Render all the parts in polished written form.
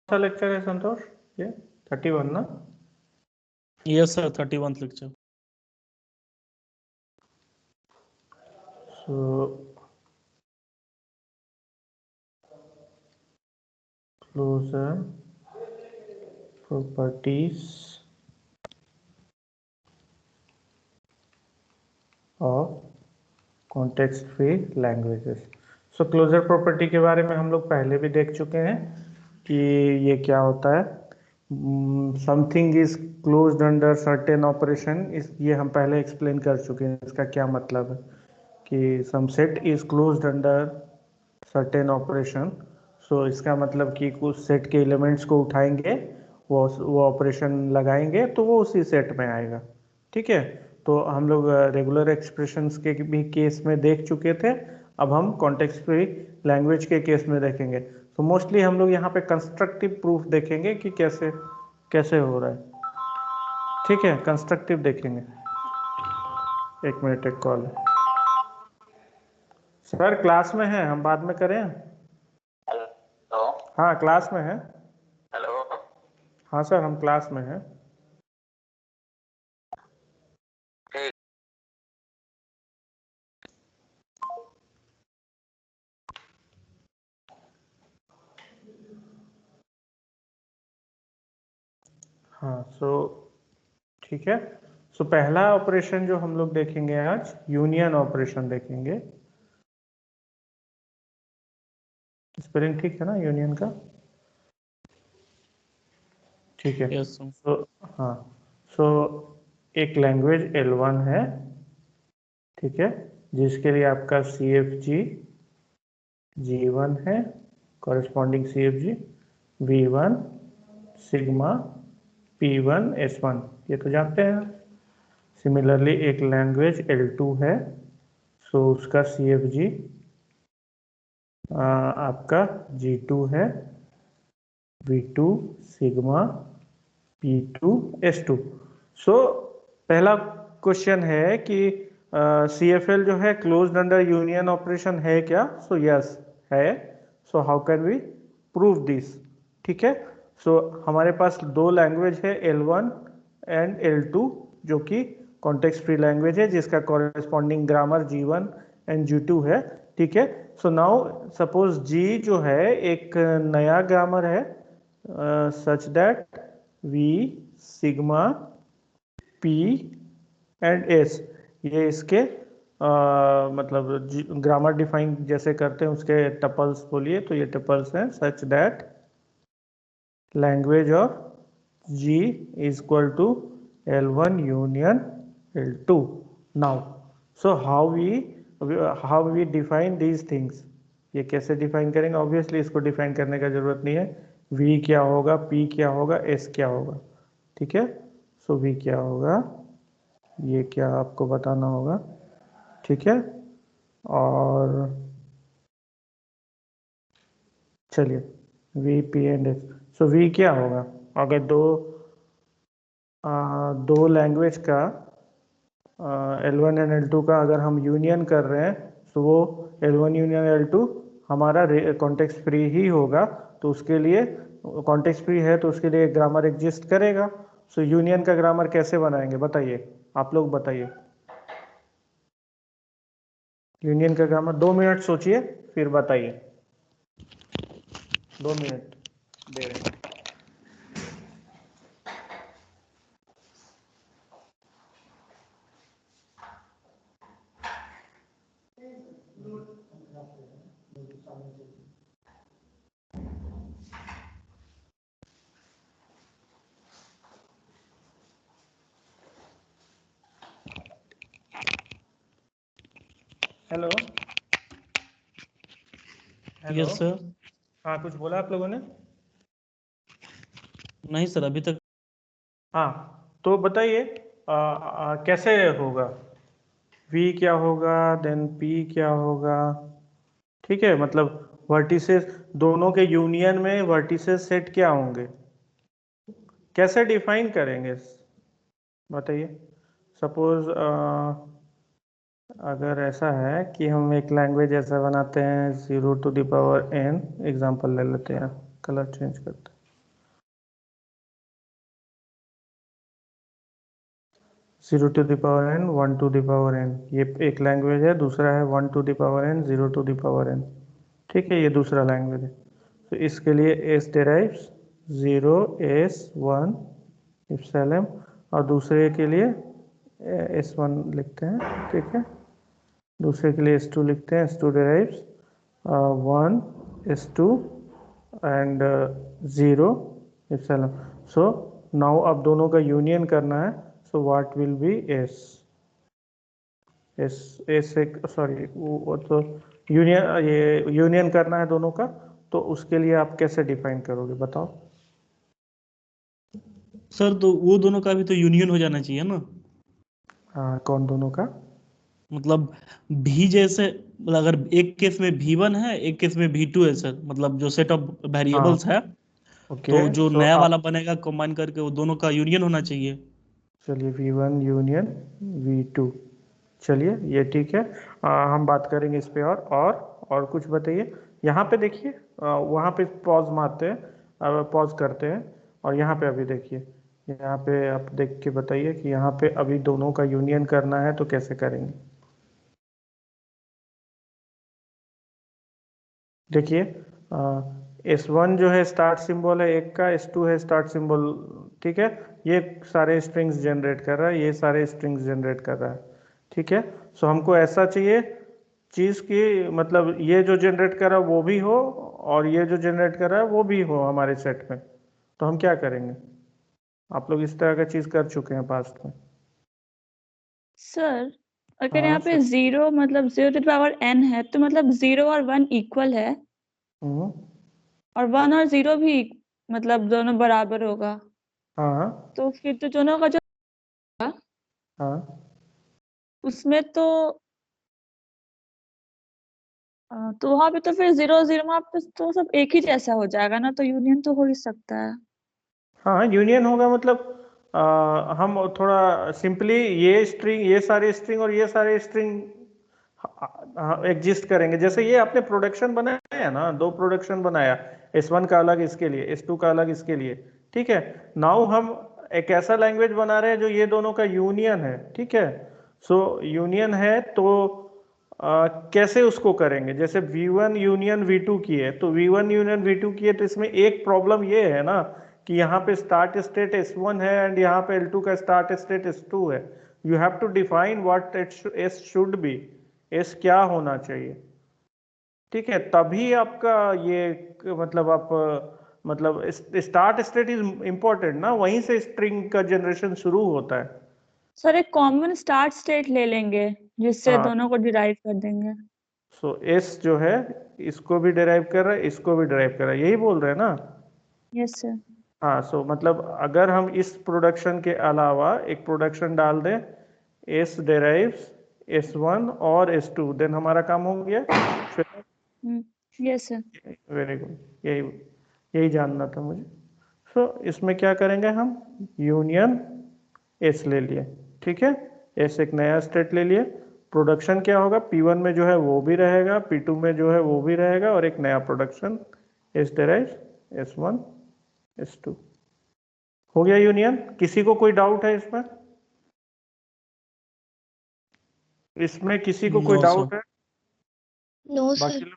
सा लेक्चर है संतोष? ये 31 ना? Yes sir, 31th lecture. So closure properties of context free languages। So closure property के बारे में हम लोग पहले भी देख चुके हैं कि ये क्या होता है। Something is closed under certain operation, इस ये हम पहले एक्सप्लेन कर चुके हैं। इसका क्या मतलब है कि some set is closed under certain operation. So इसका मतलब कि कुछ सेट के एलिमेंट्स को उठाएंगे, वो ऑपरेशन लगाएंगे तो वो उसी सेट में आएगा। ठीक है, तो हम लोग रेगुलर एक्सप्रेशंस के भी केस में देख चुके थे। अब हम कॉन्टेक्स्ट फ्री लैंग्वेज के केस में देखेंगे। तो मोस्टली हम लोग यहाँ पे कंस्ट्रक्टिव प्रूफ देखेंगे कि कैसे कैसे हो रहा है। ठीक है, कंस्ट्रक्टिव देखेंगे। एक मिनट, एक कॉल है सर, क्लास में है, हम बाद में करें। हेलो। हाँ क्लास में है। हेलो। हाँ सर, हम क्लास में हैं। ठीक। हाँ सो ठीक है। सो पहला ऑपरेशन जो हम लोग देखेंगे आज, यूनियन ऑपरेशन देखेंगे। स्पेलिंग ठीक है ना यूनियन का? ठीक है। Yes sir. सो हाँ, सो एक लैंग्वेज L1 है, ठीक है, जिसके लिए आपका CFG G1 है, corresponding CFG V1 sigma P1 S1, ये तो जानते हैं। सिमिलरली एक लैंग्वेज L2 है, सो उसका CFG आपका G2 है, V2 सिग्मा P2 S2। सो पहला क्वेश्चन है कि CFL जो है क्लोज्ड अंडर यूनियन ऑपरेशन है क्या? सो यस है। So how can we prove this? ठीक है, सो हमारे पास दो लैंग्वेज है L1 एंड L2 जो कि कॉन्टेक्स्ट फ्री लैंग्वेज है, जिसका corresponding grammar G1 and G2 है। ठीक है, सो नाउ सपोज G जो है एक नया ग्रामर है such that V sigma P and S, ये इसके मतलब ग्रामर डिफाइन जैसे करते हैं उसके टपल्स बोलिए, तो ये टपल्स हैं such that language of G is equal to L1 union L2। Now so how we define these things, ये कैसे डिफाइन करेंगे? ऑब्वियसली इसको डिफाइन करने का जरूरत नहीं है। V क्या होगा, P क्या होगा, S क्या होगा। ठीक है, सो V क्या होगा ये क्या आपको बताना होगा। ठीक है, और चलिए V P and S। So V क्या होगा? अगर दो लैंग्वेज का L1 एंड L2 का अगर हम यूनियन कर रहे हैं तो वो L1 यूनियन L2 हमारा कॉन्टेक्स्ट फ्री ही होगा। तो उसके लिए कॉन्टेक्स्ट फ्री है तो उसके लिए ग्रामर एग्जिस्ट करेगा। सो यूनियन का ग्रामर कैसे बनाएंगे बताइए, आप लोग बताइए। यूनियन का ग्रामर 2 मिनट सोचिए फिर बताइए। 2 मिनट दे रहे हैं। Hello hello. Yes sir. हाँ कुछ बोला आप लोगों ने? नहीं सर, अभी तक। हाँ तो बताइए कैसे होगा? V क्या होगा, देन P क्या होगा? ठीक है, मतलब वर्टिसेस दोनों के यूनियन में वर्टिसेस सेट क्या होंगे, कैसे डिफाइन करेंगे बताइए। सपोज अगर ऐसा है कि हम एक लैंग्वेज ऐसा बनाते हैं 0 to the power n, example ले लेते हैं, कलर चेंज करते हैं। 0 to the power n 1 to the power n, ये एक लैंग्वेज है। दूसरा है 1 to the power n 0 to the power n, ठीक है, ये दूसरा लैंग्वेज है। तो इसके लिए s derives 0 s 1 इप्सिलॉन, और दूसरे के लिए s1 लिखते हैं, ठीक है। दूसरे के लिए s2 लिखते हैं, s2 derives 1 s2 and 0 epsilon. So now अब दोनों का यूनियन करना है, so what will B s sorry वो तो यूनियन करना है दोनों का, तो उसके लिए आप कैसे डिफाइन करोगे बताओ। सर तो वो दोनों का भी तो यूनियन हो जाना चाहिए ना। हाँ, कौन दोनों का? मतलब भी जैसे, मतलब अगर एक केस में V1 है, एक केस में V2 है सर, मतलब जो सेट ऑफ वेरिएबल्स है, ओके, तो जो सो नया आप वाला बनेगा कंबाइन करके वो दोनों का यूनियन होना चाहिए। चलिए V1 यूनियन V2, चलिए ये ठीक है। हम बात करेंगे इस पे और कुछ बताइए। यहाँ पे देखिए, वहाँ पे पॉज मारते हैं, पॉज करते हैं, और यहाँ पे अभी देखिए, यहाँ पे आप देख के बताइए कि यहाँ पे अभी दोनों का यूनियन करना है तो कैसे करेंगे। देखिए, S1 जो है स्टार्ट सिंबल है एक का, S2 है स्टार्ट सिंबल, ठीक है। ये सारे स्ट्रिंग्स जनरेट कर रहा है, ये सारे स्ट्रिंग्स जनरेट कर रहा है, ठीक है। सो हमको ऐसा चाहिए चीज़ की, मतलब ये जो जनरेट कर रहा है वो भी हो, और ये जो जनरेट कर रहा है वो भी हो हमारे सेट में। तो हम क्या करेंगे? आप लोग इस तरह का चीज़ कर चुके हैं पास्ट में। सर अगर हाँ यहाँ पे 0 मतलब 0 टू द पावर n है, तो मतलब 0 और 1 इक्वल है, हम्म, और 1 और 0 भी मतलब दोनों बराबर होगा, हाँ तो फिर तो दोनों का जो हाँ, उसमें तो वहां पे तो फिर 0 0 वहां पे तो सब एक ही जैसा हो जाएगा ना, तो यूनियन तो हो ही सकता है। हाँ यूनियन होगा, मतलब हम थोड़ा सिंपली ये स्ट्रिंग, ये सारे स्ट्रिंग और ये सारे स्ट्रिंग एग्जिस्ट करेंगे। जैसे ये आपने प्रोडक्शन बनाया है ना, दो प्रोडक्शन बनाया, S1 का अलग इसके लिए, S2 का अलग इसके लिए, ठीक है। नाउ हम एक ऐसा लैंग्वेज बना रहे हैं जो ये दोनों का यूनियन है, ठीक है। सो यूनियन है तो कैसे उसको करेंगे? जैसे V1 यूनियन V2 की है, तो V1 यूनियन V2 की है, तो इसमें एक प्रॉब्लम ये है ना कि यहाँ पे स्टार्ट स्टेट S1 है एंड यहाँ पे L2 का स्टार्ट स्टेट S2 है। You have to define what S should be, S क्या होना चाहिए, ठीक है। तभी आपका ये मतलब आप मतलब स्टार्ट स्टेट इज इम्पोर्टेंट ना, वहीं से स्ट्रिंग का जनरेशन शुरू होता है। सर एक कॉमन स्टार्ट स्टेट ले लेंगे जिससे हाँ, दोनों को डिराइव कर देंगे। सो S जो है इसको भी डिराइव कर रहा है, इसको भी डिराइव कर रहा है, यही बोल रहे हैं ना। Yes sir. हाँ, सो मतलब अगर हम इस प्रोडक्शन के अलावा एक प्रोडक्शन डाल दें, S डेराइव्स S1 और S2, देन हमारा काम हो गया। Yes sir. वेरी गुड, यही यही जानना था मुझे। सो इसमें क्या करेंगे हम? यूनियन S ले लिए, ठीक है। S एक नया स्टेट ले लिए। प्रोडक्शन क्या होगा? P1 में जो है वो भी रहेगा, P2 में जो है वो भी रहेगा, और एक नया प्रोडक्शन S डेराइव्स S1 S2। हो गया यूनियन। किसी को कोई डाउट है इसमें? इसमें किसी को कोई नो डाउट सर। है? नो बाकी सर। लोग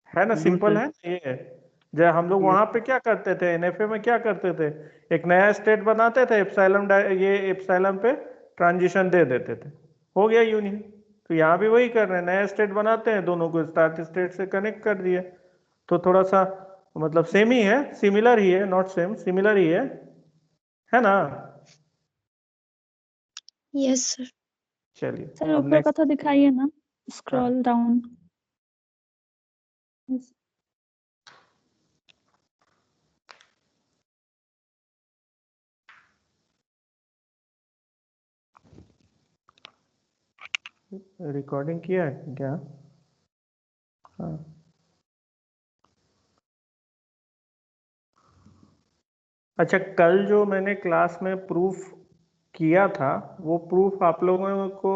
है ना, गुड सिंपल सर। है ये। जब हम लोग वहां पे क्या करते थे, NFA में क्या करते थे, एक नया स्टेट बनाते थे, एप्सिलॉन ये एप्सिलॉन पे ट्रांजिशन दे देते थे, हो गया यूनियन। तो यहाँ भी वही कर रहे हैं, नया स्टेट बनाते हैं, दोनों को स्टार्ट स्टेट से कनेक्ट कर दिए। तो थोड़ा सा मतलब सेम ही है, सिमिलर ही है, नॉट सेम, सिमिलर ही है ना। Yes sir. चलिए सर अब ऊपर का नेक्स्ट। तो दिखाइए ना, हाँ, स्क्रॉल डाउन। रिकॉर्डिंग किया है क्या? हाँ, अच्छा, कल जो मैंने क्लास में प्रूफ किया था, वो प्रूफ आप लोगों को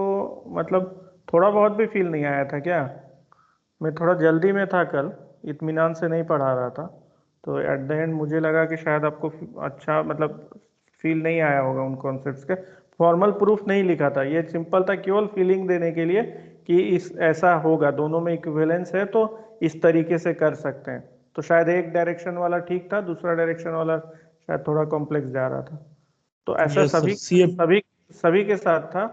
मतलब थोड़ा बहुत भी फील नहीं आया था क्या? मैं थोड़ा जल्दी में था कल, इत्मीनान से नहीं पढ़ा रहा था, तो एट द एंड मुझे लगा कि शायद आपको अच्छा मतलब फील नहीं आया होगा उन कॉन्सेप्ट्स के। फॉर्मल प्रूफ नहीं लिखा था, ये सिंपल था केवल फीलिंग देने के लिए कि इस ऐसा होगा, दोनों में इक्विवेलेंस है तो इस तरीके से कर सकते हैं। तो शायद एक डायरेक्शन वाला ठीक था, दूसरा डायरेक्शन वाला शायद थोड़ा कॉम्प्लेक्स जा रहा था। तो ऐसा यस सर, सभी CF सभी सभी के साथ था,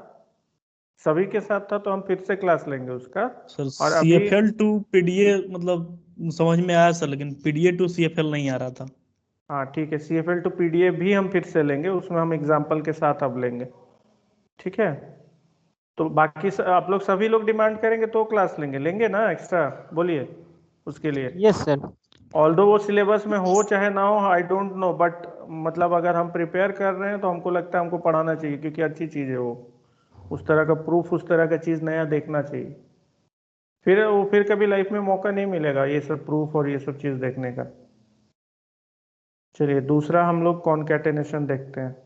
सभी के साथ था, तो हम फिर से क्लास लेंगे उसका। सर और अभी CFL टू PDA मतलब समझ में आया सर, लेकिन PDA टू CFL नहीं आ रहा था। हाँ ठीक है, CFL टू PDA भी हम फिर से लेंगे, उसमें हम एग्जाम्पल के साथ अब लेंगे, ठीक है। तो बाकी आप लोग सभी लोग डिमांड करेंगे तो क्लास लेंगे ना एक्स्ट्रा, बोलिए उसके लिए। Yes sir. ऑल्दो वो सिलेबस में हो चाहे ना हो, आई डोंट नो, बट मतलब अगर हम प्रिपेयर कर रहे हैं तो हमको लगता है हमको पढ़ाना चाहिए, क्योंकि अच्छी चीज़ है वो। उस तरह का प्रूफ, उस तरह का चीज़ नया देखना चाहिए। फिर कभी लाइफ में मौका नहीं मिलेगा ये सब प्रूफ और ये सब चीज़ देखने का। चलिए दूसरा हम लोग कॉन्कैटेनेशन देखते हैं।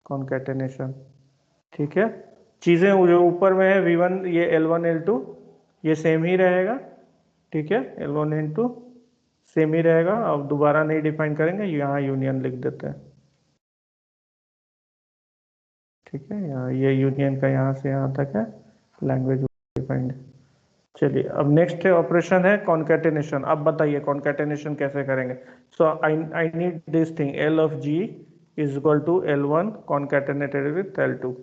कॉन्कैटेनेशन, ठीक है। चीज़ें जो ऊपर में है V1, ये L1 L2 ये सेम ही रहेगा, ठीक है। L1 L2 सेम ही रहेगा, अब दोबारा नहीं डिफाइन करेंगे, यहाँ यूनियन लिख देते हैं, ठीक है। यहाँ ये यूनियन का यहाँ से यहाँ तक है, लैंग्वेज डिफाइंड। चलिए अब नेक्स्ट है ऑपरेशन है कॉन्कैटेनेशन। अब बताइए कॉन्कैटेनेशन कैसे करेंगे। So I need this thing, L of G is equal to L1 concatenated with L2।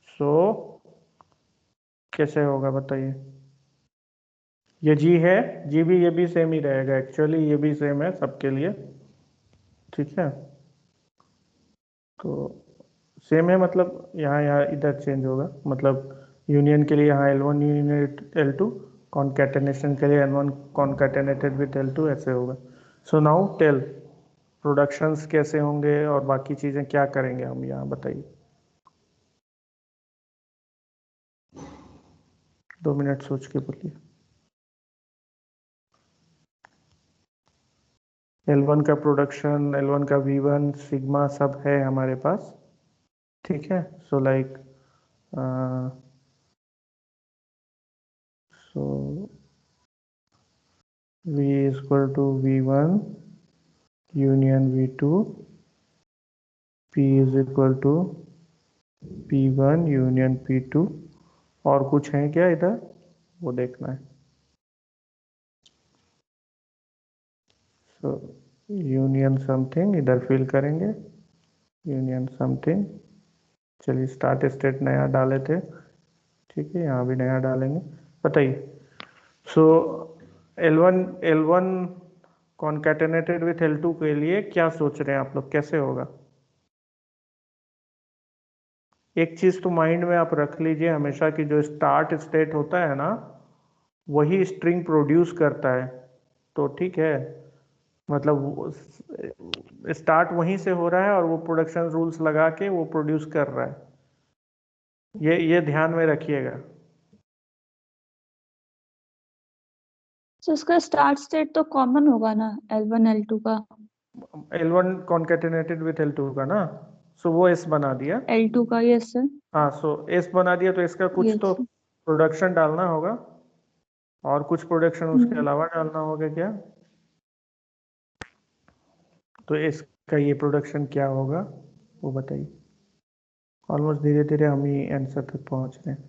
सो कैसे होगा बताइए। ये G है, G भी ये भी सेम ही रहेगा, एक्चुअली ये भी सेम है सबके लिए, ठीक है। तो सेम है मतलब यहाँ यहाँ इधर चेंज होगा, मतलब यूनियन के लिए यहाँ L1 यूनियन L2, कॉन्कैटेनेशन के लिए N1 कॉन्कैटेनेटेड विथ L2, ऐसे होगा। सो नाउ टेल प्रोडक्शंस कैसे होंगे और बाकी चीज़ें क्या करेंगे हम, यहाँ बताइए। 2 मिनट सोच के बोलिए। L1 का प्रोडक्शन, L1 का V1 सिग्मा सब है हमारे पास, ठीक है। So like so V is equal to V1 union V2, P is equal to P1 union P2। और कुछ है क्या इधर, वो देखना है। सो यूनियन समथिंग इधर फिल करेंगे, यूनियन समथिंग। चलिए स्टार्ट स्टेट नया डाले थे, ठीक है, यहाँ भी नया डालेंगे। बताइए। सो L1 कॉन्कैटेनेटेड विथ L2 के लिए क्या सोच रहे हैं आप लोग, कैसे होगा। एक चीज तो माइंड में आप रख लीजिए हमेशा कि जो स्टार्ट स्टेट होता है ना, वही स्ट्रिंग प्रोड्यूस करता है। तो ठीक है, मतलब स्टार्ट वहीं से हो रहा है और वो प्रोडक्शन रूल्स लगा के वो प्रोड्यूस कर रहा है, ये ध्यान में रखिएगा। तो उसका स्टार्ट स्टेट तो कॉमन होगा ना L1 L2 का। L1 कॉन्कैटेनेटेड विथ L2 का ना, सो वो S बना दिया। L2 का, यस सर। हाँ, सो S बना दिया तो इसका कुछ तो यस। प्रोडक्शन डालना होगा, और कुछ प्रोडक्शन उसके अलावा डालना होगा क्या। तो इसका ये प्रोडक्शन क्या होगा वो बताइए। ऑलमोस्ट धीरे धीरे हम ही आंसर तक पहुंच रहे हैं।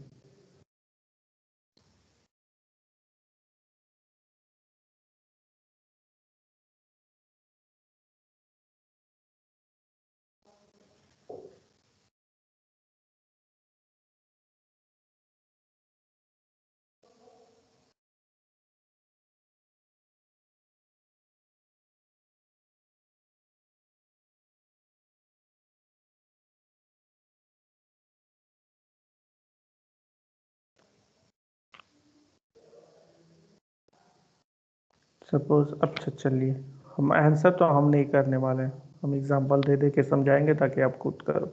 सपोज, अच्छा चलिए, हम आंसर तो हम नहीं करने वाले हैं, हम एग्जांपल दे दे के समझाएंगे ताकि आप खुद करो।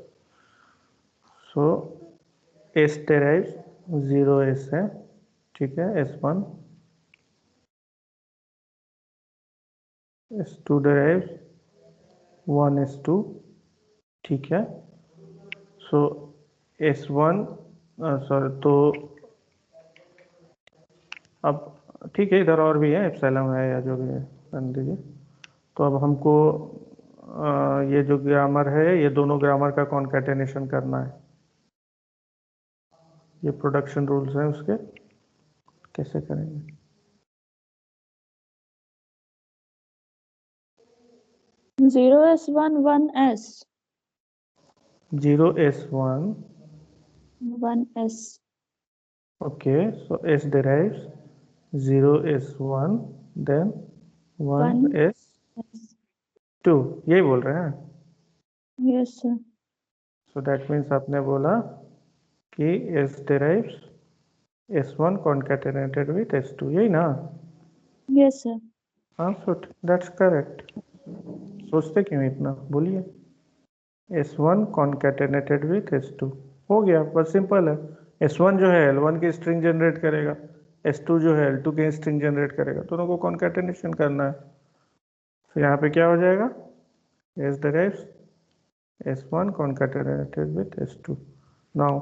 सो S डेराइव्स 0S है, ठीक है, S1। S2 डेराइव्स 1S2, ठीक है। सो S1 सॉरी, तो अब ठीक है, इधर और भी है, एप्सिलॉन है या जो भी है कर दीजिए। तो अब हमको ये जो ग्रामर है, ये दोनों ग्रामर का कॉन्कैटेनेशन करना है। ये प्रोडक्शन रूल्स हैं उसके, कैसे करेंगे? 0s1 1s 0s1, 1s okay, so s derives 0s1, then 1s2, यही बोल रहे हैं। yes sir so that means आपने बोला कि s derives s1 concatenated with s2, यही ना? yes sir हाँ, सो दैट्स करेक्ट। सोचते क्यों इतना, बोलिए। S1 concatenated with S2 हो गया, बस सिंपल है। S1 जो है L1 की स्ट्रिंग जनरेट करेगा, S2 जो है L2 की स्ट्रिंग जनरेट करेगा, दोनों को कॉन्कैटेनेशन करना है। तो यहाँ पे क्या हो जाएगा? S derives S1 concatenated with S2। Now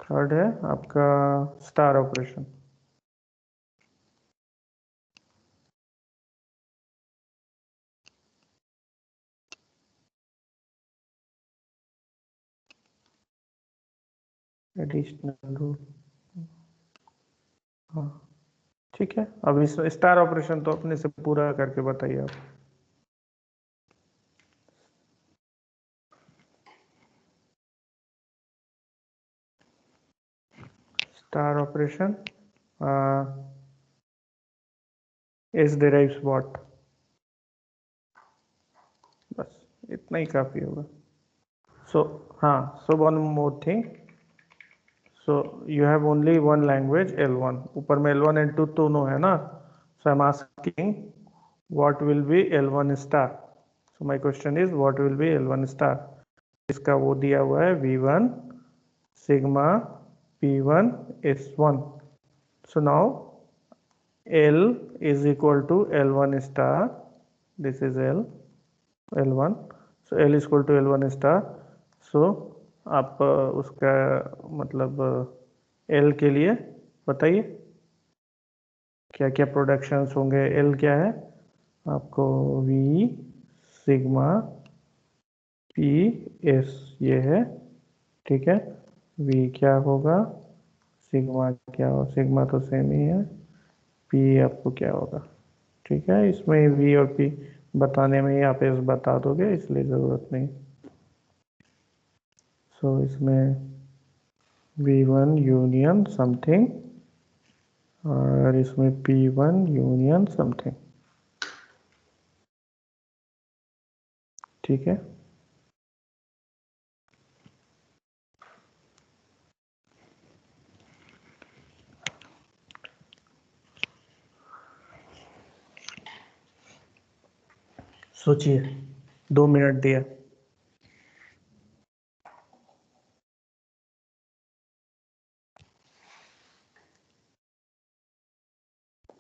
third है आपका स्टार ऑपरेशन। एडिशनल रूल, हाँ ठीक है। अब इस स्टार ऑपरेशन तो अपने से पूरा करके बताइए आप। Star operation S derives what? बस इतना ही काफी होगा। So one more thing. So you have only one language L1, ऊपर में L1 L2 दोनों है ना। So I am asking what will be L1 star. So my question is what will be L1 star. इसका वो दिया हुआ है V1 sigma P1 S1। So now L is equal to L1 star, this is L1, so L is equal to L1 star। so आप उसका मतलब L के लिए बताइए क्या क्या प्रोडक्शंस होंगे। L क्या है आपको? V सिग्मा P S ये है, ठीक है। V क्या होगा, सिग्मा क्या हो, सिग्मा तो सेम ही है, P आपको क्या होगा, ठीक है। इसमें V और P बताने में ही आप एस बता दोगे, इसलिए ज़रूरत नहीं। सो इसमें V1 यूनियन समथिंग और इसमें P1 यूनियन समथिंग, ठीक है। सोचिए, 2 मिनट दिया।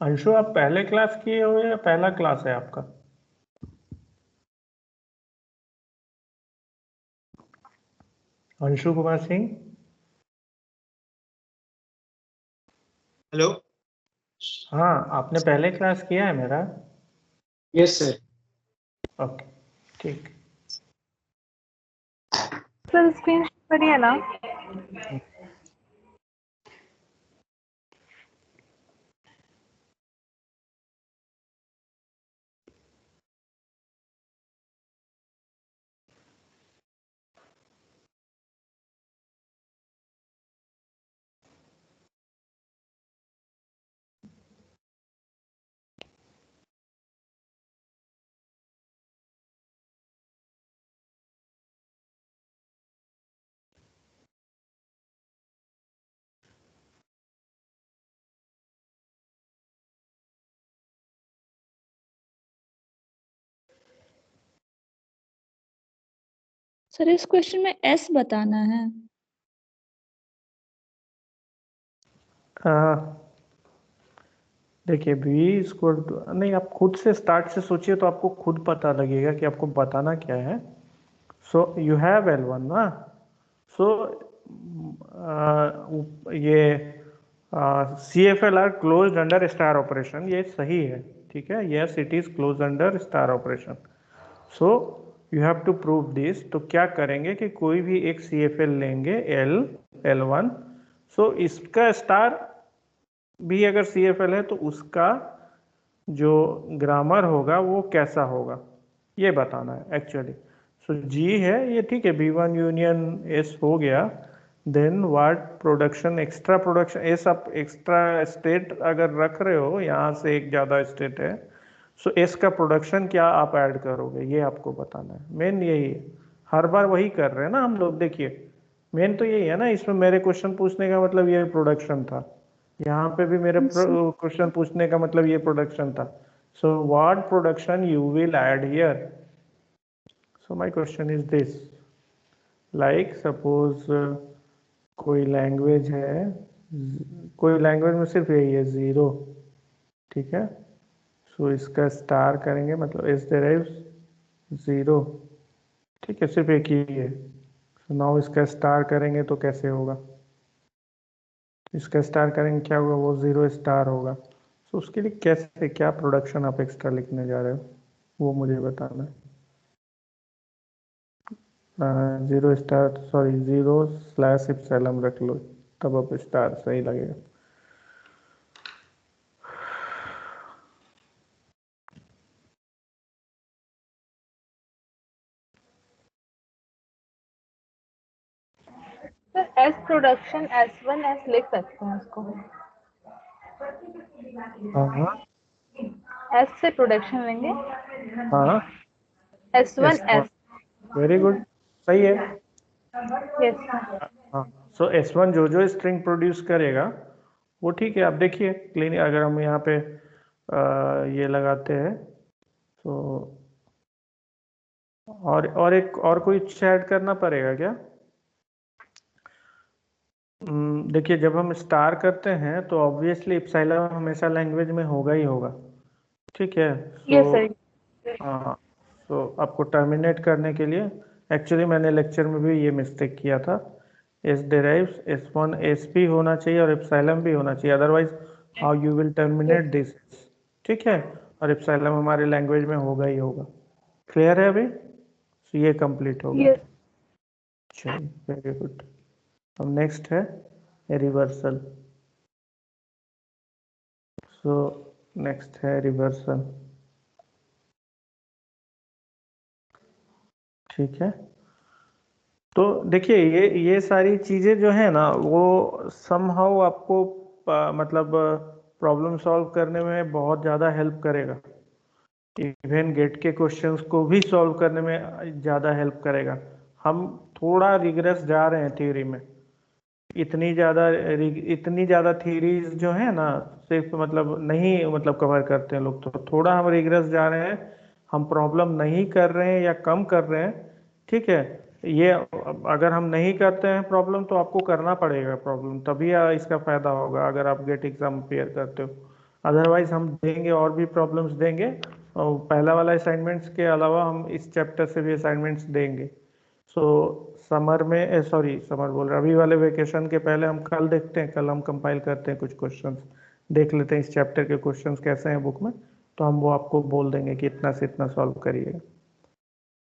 अंशु, आप पहले क्लास किए हो या पहला क्लास है आपका? अंशु कुमार सिंह, हेलो। हाँ आपने पहले क्लास किया है मेरा? Yes sir. ओके ठीक। सर स्क्रीन पर ही है ना? सर इस क्वेश्चन में s बताना है। देखिए V इसको नहीं, आप खुद से स्टार्ट से सोचिए तो आपको खुद पता लगेगा कि आपको बताना क्या है। सो यू हैव L1 ना, सो ये CFL are closed under star operation, ये सही है, ठीक है, yes it is close under star operation. So you have to prove this. तो क्या करेंगे कि कोई भी एक CFL लेंगे L1, सो इसका स्टार भी अगर CFL है तो उसका जो ग्रामर होगा वो कैसा होगा ये बताना है एक्चुअली। सो G है ये, ठीक है, B1 यूनियन S हो गया। देन वाट प्रोडक्शन, एक्स्ट्रा प्रोडक्शन, एस आप एक्स्ट्रा स्टेट अगर रख रहे हो, यहाँ से एक ज़्यादा स्टेट है, सो एस का प्रोडक्शन क्या आप ऐड करोगे ये आपको बताना है। मेन यही है, हर बार वही कर रहे हैं ना हम लोग। देखिए मेन तो यही है ना, इसमें मेरे क्वेश्चन पूछने का मतलब ये प्रोडक्शन था, यहाँ पे भी मेरे क्वेश्चन पूछने का मतलब ये प्रोडक्शन था। So what production you will add here. So my question is this, like suppose कोई लैंग्वेज है, कोई लैंग्वेज में सिर्फ यही है 0, ठीक है। सो इसका स्टार करेंगे मतलब एस डेराइव्स 0, ठीक है, सिर्फ एक ही है। सो नाउ इसका स्टार करेंगे तो कैसे होगा, इसका स्टार करेंगे क्या होगा, वो 0 स्टार होगा। सो उसके लिए कैसे, क्या प्रोडक्शन आप एक्स्ट्रा लिखने जा रहे हो वो मुझे बताना है। 0 स्टार, सॉरी 0/ε रख लो, तब अब स्टार सही लगेगा। Sir S production S1 S लिख सकते हैं उसको, हाँ एस से प्रोडक्शन लेंगे, हाँ, S1 S1, S। Very good, सही है। यस हाँ, सो S1 जो स्ट्रिंग प्रोड्यूस करेगा वो, ठीक है। अब देखिए क्लीन, अगर हम यहाँ पे ये लगाते हैं तो और एक और कोई ऐड करना पड़ेगा क्या। देखिए जब हम स्टार करते हैं तो ऑब्वियसली इप्सिलॉन हमेशा लैंग्वेज में होगा ही होगा, ठीक है। Yes sir. हाँ, तो आपको टर्मिनेट करने के लिए एक्चुअली मैंने लेक्चर में भी ये मिस्टेक किया था, एस डेराइव्स S1 S भी होना चाहिए और एप्सिलॉन भी होना चाहिए, otherwise how you will terminate this, ठीक है। और एप्सिलॉन हमारे लैंग्वेज में होगा ही होगा। क्लियर है अभी, तो ये कंप्लीट हो गया। यस चलिए वेरी गुड। अब नेक्स्ट है रिवर्सल। सो नेक्स्ट है रिवर्सल, ठीक है। तो देखिए ये सारी चीज़ें जो है ना वो समहाउ आपको मतलब प्रॉब्लम सॉल्व करने में बहुत ज़्यादा हेल्प करेगा, इवन गेट के क्वेश्चंस को भी सॉल्व करने में ज़्यादा हेल्प करेगा। हम थोड़ा रिग्रेस जा रहे हैं थ्योरी में, इतनी ज़्यादा थ्योरीज जो है ना सिर्फ मतलब नहीं मतलब कवर करते हैं लोग, तो थोड़ा हम रिग्रेस जा रहे हैं, हम प्रॉब्लम नहीं कर रहे हैं या कम कर रहे हैं, ठीक है। ये अगर हम नहीं करते हैं प्रॉब्लम तो आपको करना पड़ेगा प्रॉब्लम, तभी इसका फ़ायदा होगा अगर आप गेट एग्ज़ाम अपेयर करते हो। अदरवाइज हम देंगे और भी प्रॉब्लम्स देंगे, और पहला वाला असाइनमेंट्स के अलावा हम इस चैप्टर से भी असाइनमेंट्स देंगे। सो समर में, सॉरी समर बोल रहे, अभी वाले वेकेशन के पहले हम कल देखते हैं, कल हम कंपाइल करते हैं कुछ क्वेश्चंस, देख लेते हैं इस चैप्टर के क्वेश्चंस कैसे हैं बुक में, तो हम वो आपको बोल देंगे कि इतना से इतना सॉल्व करिएगा,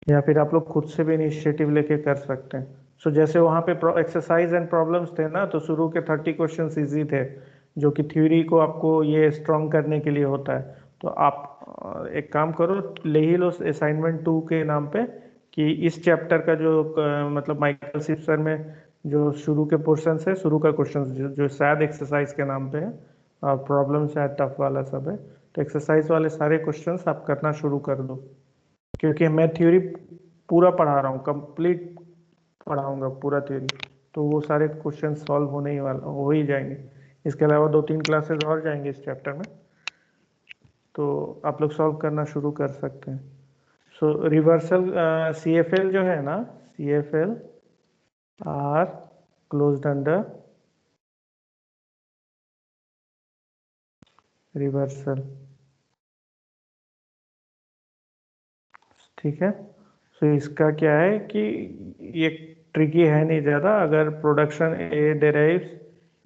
या फिर आप लोग खुद से भी इनिशिएटिव लेके कर सकते हैं। सो जैसे वहाँ पे एक्सरसाइज एंड प्रॉब्लम्स थे ना, तो शुरू के 30 क्वेश्चन ईजी थे, जो कि थ्योरी को आपको ये स्ट्रॉन्ग करने के लिए होता है। तो आप एक काम करो, ले ही लो असाइनमेंट 2 के नाम पे, कि इस चैप्टर का जो मतलब माइकल सिप्सन में जो शुरू के पोर्शन है, शुरू का क्वेश्चन जो शायद एक्सरसाइज के नाम पे है, और प्रॉब्लम शायद टफ वाला सब है, तो एक्सरसाइज वाले सारे क्वेश्चंस आप करना शुरू कर दो, क्योंकि मैं थ्योरी पूरा पढ़ा रहा हूँ, कंप्लीट पढ़ाऊंगा पूरा थ्योरी, तो वो सारे क्वेश्चन सॉल्व होने ही वाला हो ही जाएंगे। इसके अलावा 2-3 क्लासेस और जाएंगे इस चैप्टर में, तो आप लोग सॉल्व करना शुरू कर सकते हैं। सो रिवर्सल CFL जो है ना, CFL are closed under reversal, ठीक है। सो इसका क्या है कि ये ट्रिकी है नहीं ज़्यादा, अगर production A डेराइव्स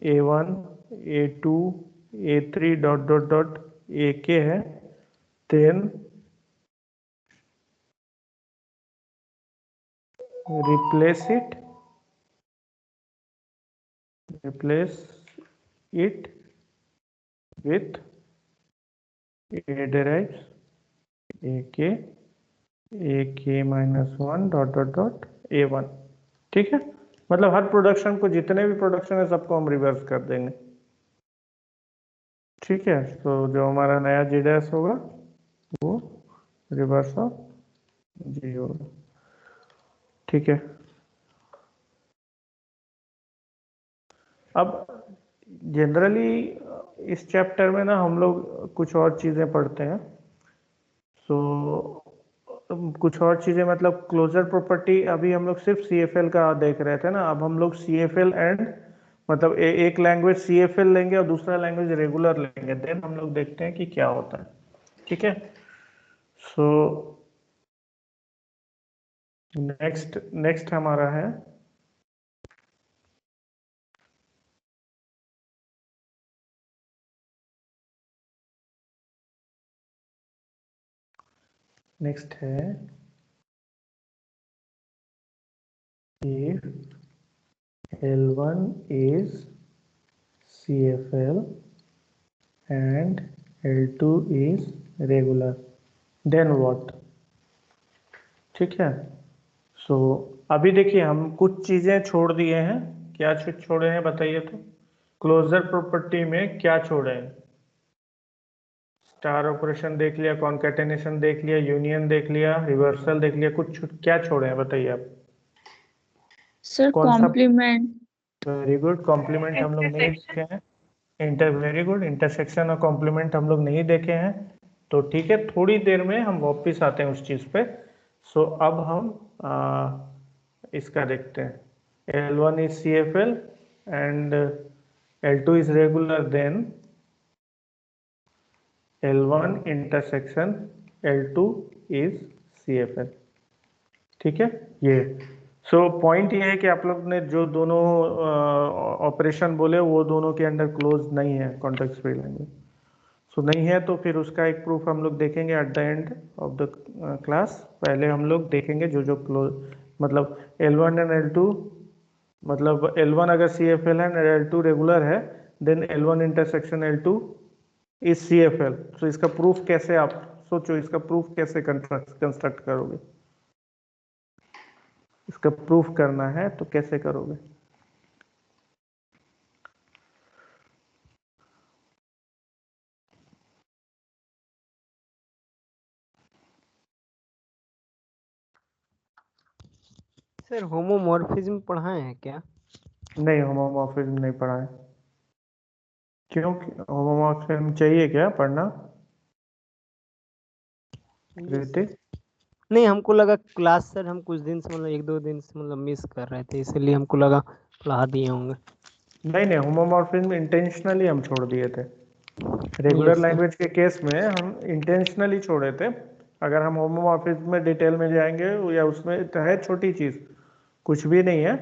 A1 A2 A3 dot dot dot AK है, then replace it with A derives AK minus 1 dot dot dot A1। ठीक है, मतलब हर प्रोडक्शन को, जितने भी प्रोडक्शन है सबको हम रिवर्स कर देंगे। ठीक है, तो जो हमारा नया G डैश होगा वो रिवर्स ऑफ G होगा। ठीक है, अब जनरली इस चैप्टर में ना हम लोग कुछ और चीज़ें पढ़ते हैं। कुछ और चीज़ें मतलब क्लोजर प्रॉपर्टी अभी हम लोग सिर्फ CFL का देख रहे थे ना, अब हम लोग CFL एंड मतलब एक लैंग्वेज CFL लेंगे और दूसरा लैंग्वेज रेगुलर लेंगे, देन हम लोग देखते हैं कि क्या होता है। ठीक है, सो नेक्स्ट हमारा है नेक्स्ट है if L1 is CFL and L2 is regular, then what? ठीक है, सो अभी देखिए हम कुछ चीजें छोड़ दिए हैं। क्या छोड़े हैं बताइए तो, क्लोजर प्रॉपर्टी में क्या छोड़े हैं? स्टार ऑपरेशन देख लिया, कॉन्केटेनेशन देख लिया, यूनियन देख लिया, रिवर्सल देख लिया, कुछ क्या छोड़े हैं बताइए आप? सर कौन सा? कॉम्प्लीमेंट। वेरी गुड, कॉम्प्लीमेंट हम लोग नहीं देखे हैं। वेरी गुड, इंटरसेक्शन और कॉम्प्लीमेंट हम लोग नहीं देखे हैं। तो ठीक है, थोड़ी देर में हम वापस आते हैं उस चीज पे। सो अब हम इसका देखते हैं। L1 is CFL and L2 is regular, then L1 intersection L2 is CFL। ठीक है, ये पॉइंट ये है कि आप लोग ने जो दोनों ऑपरेशन बोले वो दोनों के अंडर क्लोज नहीं है कॉन्टेक्स्ट फ्री लैंग्वेज। सो नहीं है तो फिर उसका एक प्रूफ हम लोग देखेंगे eight the end of the class. पहले हम लोग देखेंगे जो क्लोज मतलब L1 एंड L2, मतलब L1 अगर CFL है और L2 रेगुलर है, then L1 intersection L2 is CFL। So इसका प्रूफ कैसे, आप सोचो इसका प्रूफ कैसे कंस्ट्रक्ट करोगे? इसका प्रूफ करना है तो कैसे करोगे? सर होमोमॉर्फिज्म पढ़ाए हैं क्या? नहीं, होमोमॉर्फिज्म नहीं पढ़ा है। क्यों, होमोमॉर्फिज्म चाहिए क्या पढ़ना? ऋतिक, नहीं, हमको लगा क्लास सर हम कुछ दिन से मतलब 1-2 दिन से मतलब मिस कर रहे थे, इसलिए हमको लगा पढ़ा दिए होंगे। नहीं, होमोमॉर्फिज्म इंटेंशनली हम छोड़ दिए थे। रेगुलर Yes, लैंग्वेज के केस में हम इंटेंशनली छोड़े थे। अगर हम होमोमॉर्फिज्म में डिटेल में जाएंगे या उसमें तो है छोटी चीज, कुछ भी नहीं है।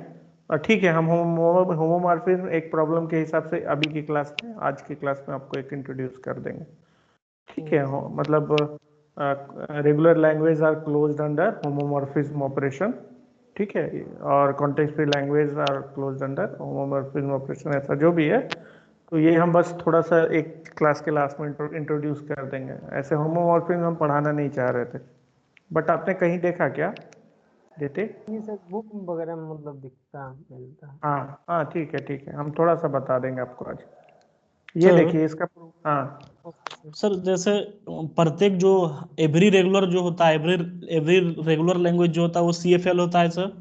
और ठीक है, हम होमोमॉर्फिज्म एक प्रॉब्लम के हिसाब से अभी की क्लास में, आज की क्लास में आपको एक इंट्रोड्यूस कर देंगे। ठीक है, मतलब regular language are closed under homomorphism operation. ठीक है, और context free language are closed under homomorphism operation, ऐसा जो भी है। तो ये हम बस थोड़ा सा एक क्लास के लास्ट में इंट्रोड्यूस कर देंगे। ऐसे होमोमॉर्फिज्म हम पढ़ाना नहीं चाह रहे थे, बट आपने कहीं देखा क्या देते? ये सर बुक वगैरह में मतलब दिखता मिलता है। हाँ हाँ, ठीक है, हम थोड़ा सा बता देंगे आपको आज। ये सर देखिए इसका प्रूफ। हाँ सर जैसे प्रत्येक जो एवरी रेगुलर जो होता है, एवरी रेगुलर लैंग्वेज जो होता है वो CFL होता है sir.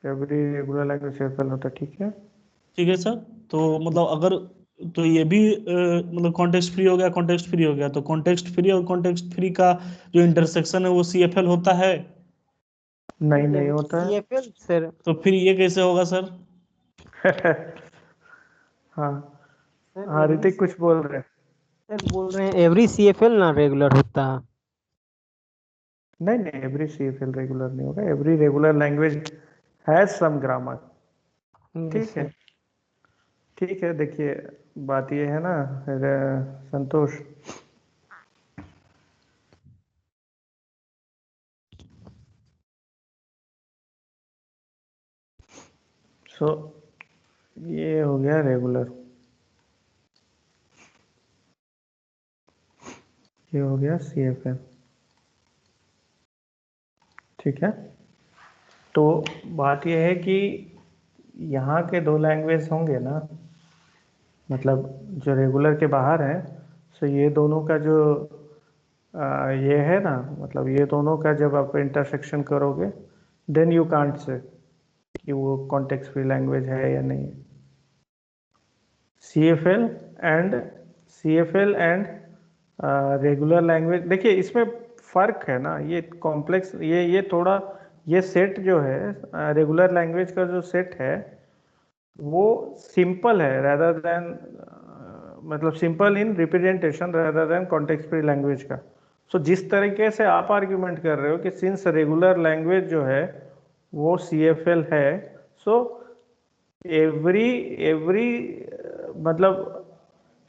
Every regular language CFL होता है, ठीक है। ठीक है सर, तो मतलब अगर तो ये भी मतलब कॉन्टेक्स्ट फ्री हो गया, कॉन्टेक्स्ट फ्री हो गया, तो कॉन्टेक्स्ट फ्री और कॉन्टेक्स्ट फ्री का जो इंटरसेक्शन है वो CFL होता है। नहीं होता है। CFL sir. तो फिर ये कैसे होगा सर? हाँ सर हाँ, एवरी ऋतिक कुछ बोल रहे हैं। सर बोल रहे हैं एवरी CFL ना रेगुलर होता है। नहीं, एवरी CFL रेगुलर नहीं होगा। Every regular language has some grammar. Yes, ठीक है, sir. ठीक है, देखिए बात ये है ना संतोष, सो ये हो गया रेगुलर, ये हो गया CFL। ठीक है, तो बात ये है कि यहाँ के दो लैंग्वेज होंगे ना, मतलब जो रेगुलर के बाहर है, सो ये दोनों का जो ये है ना, मतलब ये दोनों का जब आप इंटरसेक्शन करोगे, देन यू कांट से कि वो कॉन्टेक्स्ट फ्री लैंग्वेज है या नहीं। CFL एंड रेगुलर लैंग्वेज, देखिए इसमें फर्क है ना, ये कॉम्प्लेक्स, ये थोड़ा, ये सेट जो है रेगुलर लैंग्वेज का जो सेट है वो सिंपल है rather देन मतलब simple in representation rather than context free language का। सो जिस तरीके से आप आर्ग्यूमेंट कर रहे हो कि सिंस रेगुलर लैंग्वेज जो है वो CFL है, सो एवरी मतलब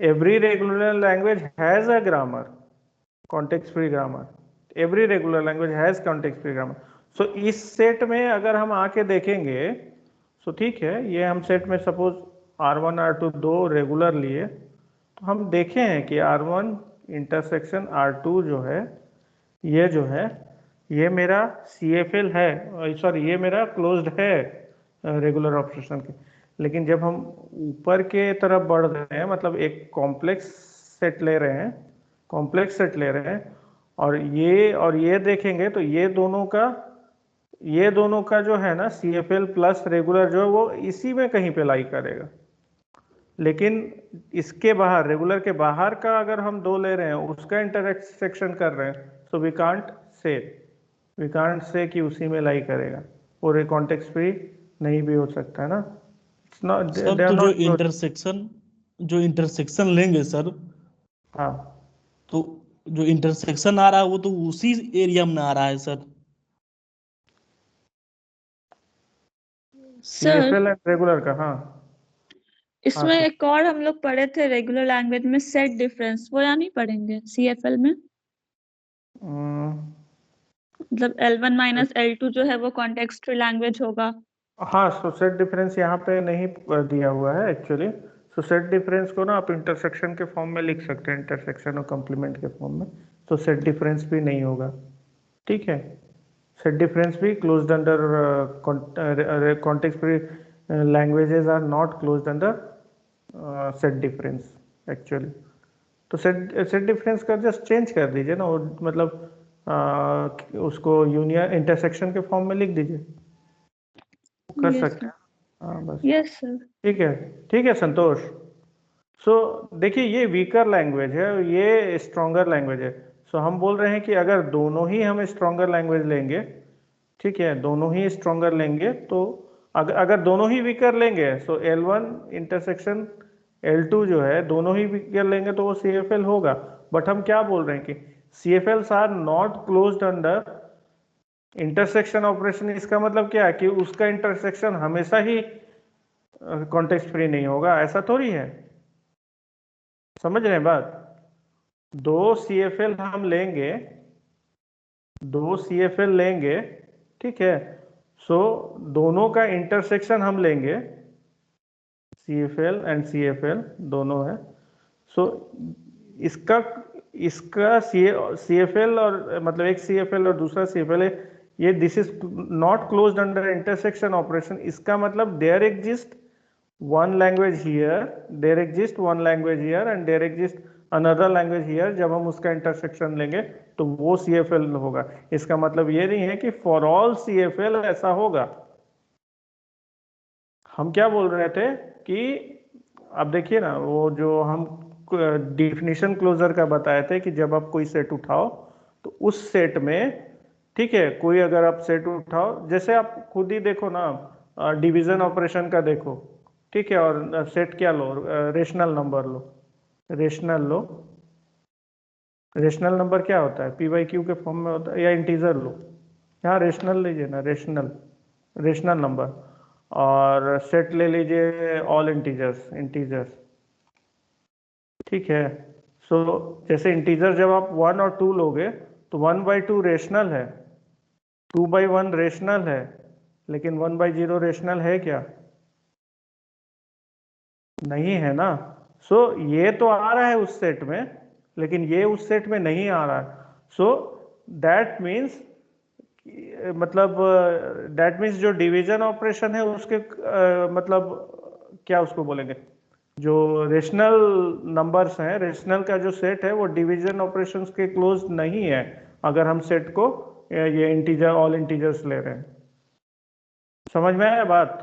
every regular language has a grammar, context free grammar, every regular language has context free grammar। सो इस सेट में अगर हम आके देखेंगे, सो ठीक है, ये हम सेट में सपोज R1 R2 दो रेगुलर लिए, तो हम देखे हैं कि R1 इंटरसेक्शन R2 जो है, ये जो है ये मेरा CFL है, सॉरी ये मेरा क्लोज्ड है रेगुलर ऑपरेशन के। लेकिन जब हम ऊपर के तरफ बढ़ रहे हैं, मतलब एक कॉम्प्लेक्स सेट ले रहे हैं, कॉम्प्लेक्स सेट ले रहे हैं, और ये देखेंगे तो ये दोनों का जो है ना CFL प्लस रेगुलर जो है वो इसी में कहीं पे लाई करेगा। लेकिन इसके बाहर, रेगुलर के बाहर का अगर हम दो ले रहे हैं, उसका इंटरसेक्शन कर रहे हैं, सो वी कांट से कि उसी में लाई करेगा, और एक कॉन्टेक्स्ट फ्री नहीं भी हो सकता है ना। सर तो जो इंटरसेक्शन लेंगे सर, हाँ, तो जो इंटरसेक्शन आ रहा है वो तो उसी एरिया में आ रहा है sir. Sir CFL and regular का, हाँ इसमें सर। एक और हम लोग पढ़े थे रेगुलर लैंग्वेज में, सेट डिफरेंस, वो यहाँ नहीं पढ़ेंगे CFL में? मतलब L1 माइनस L2 जो है वो कॉन्टेक्स्ट फ्री लैंग्वेज होगा। हाँ, सो सेट डिफरेंस यहाँ पे नहीं दिया हुआ है एक्चुअली। सो सेट डिफरेंस को ना आप इंटरसेक्शन के फॉर्म में लिख सकते हैं, इंटरसेक्शन और कॉम्प्लीमेंट के फॉर्म में, तो सेट डिफरेंस भी नहीं होगा। ठीक है, सेट डिफरेंस भी closed under context free languages are not closed under set difference actually. तो सेट डिफरेंस का जस्ट चेंज कर दीजिए ना, और मतलब उसको यूनियन इंटरसेक्शन के फॉर्म में लिख दीजिए, कर यस सकते सर, हैं। हाँ बस, यस सर। ठीक है संतोष। सो देखिए ये वीकर लैंग्वेज है, ये स्ट्रॉन्गर लैंग्वेज है। सो हम बोल रहे हैं कि अगर दोनों ही हम स्ट्रॉन्गर लैंग्वेज लेंगे, ठीक है, दोनों ही स्ट्रॉन्गर लेंगे, तो अगर दोनों ही वीकर लेंगे, सो L1 इंटरसेक्शन L2 जो है दोनों ही वीकर लेंगे तो वो CFL होगा। बट हम क्या बोल रहे हैं कि CFLs are not closed under intersection operation. इसका मतलब क्या है कि उसका इंटरसेक्शन हमेशा ही कॉन्टेक्स्ट फ्री नहीं होगा, ऐसा थोड़ी है। समझ रहे हैं बात? दो CFL हम लेंगे, दो CFL लेंगे, ठीक है, सो दोनों का इंटरसेक्शन हम लेंगे, CFL एंड CFL दोनों है। सो इसका CFL और मतलब एक CFL और दूसरा CFL है, ये this is not closed under intersection operation. इसका मतलब there exist one language here, there exist one language here and there exist another language here. जब हम उसका इंटरसेक्शन लेंगे तो वो CFL होगा। इसका मतलब ये नहीं है कि फॉर ऑल CFL ऐसा होगा। हम क्या बोल रहे थे कि अब देखिए ना, वो जो हम डिफिनीशन क्लोजर का बताए थे कि जब आप कोई सेट उठाओ तो उस सेट में, ठीक है, कोई अगर आप सेट उठाओ, जैसे आप खुद ही देखो ना, डिवीजन ऑपरेशन का देखो, ठीक है, और सेट क्या लो, रेशनल नंबर लो, रेशनल नंबर क्या होता है, P/Q के फॉर्म में होता है, या इंटीजर लो, यहाँ रेशनल लीजिए ना, रेशनल नंबर। और सेट ले लीजिए ऑल इंटीजर्स। ठीक है, सो जैसे इंटीजर जब आप 1 और 2 लोगे तो 1/2 रेशनल है, 2/1 रेशनल है, लेकिन 1/0 रेशनल है क्या? नहीं है ना। सो ये तो आ रहा है उस सेट में, लेकिन ये उस सेट में नहीं आ रहा है। सो दैट मीन्स जो डिवीजन ऑपरेशन है उसके मतलब क्या उसको बोलेंगे, जो रेशनल नंबर्स हैं, रेशनल का जो सेट है वो डिवीजन ऑपरेशंस के क्लोज नहीं है अगर हम सेट को ये इंटीजर ऑल इंटीजर्स ले रहे हैं। समझ में आया बात?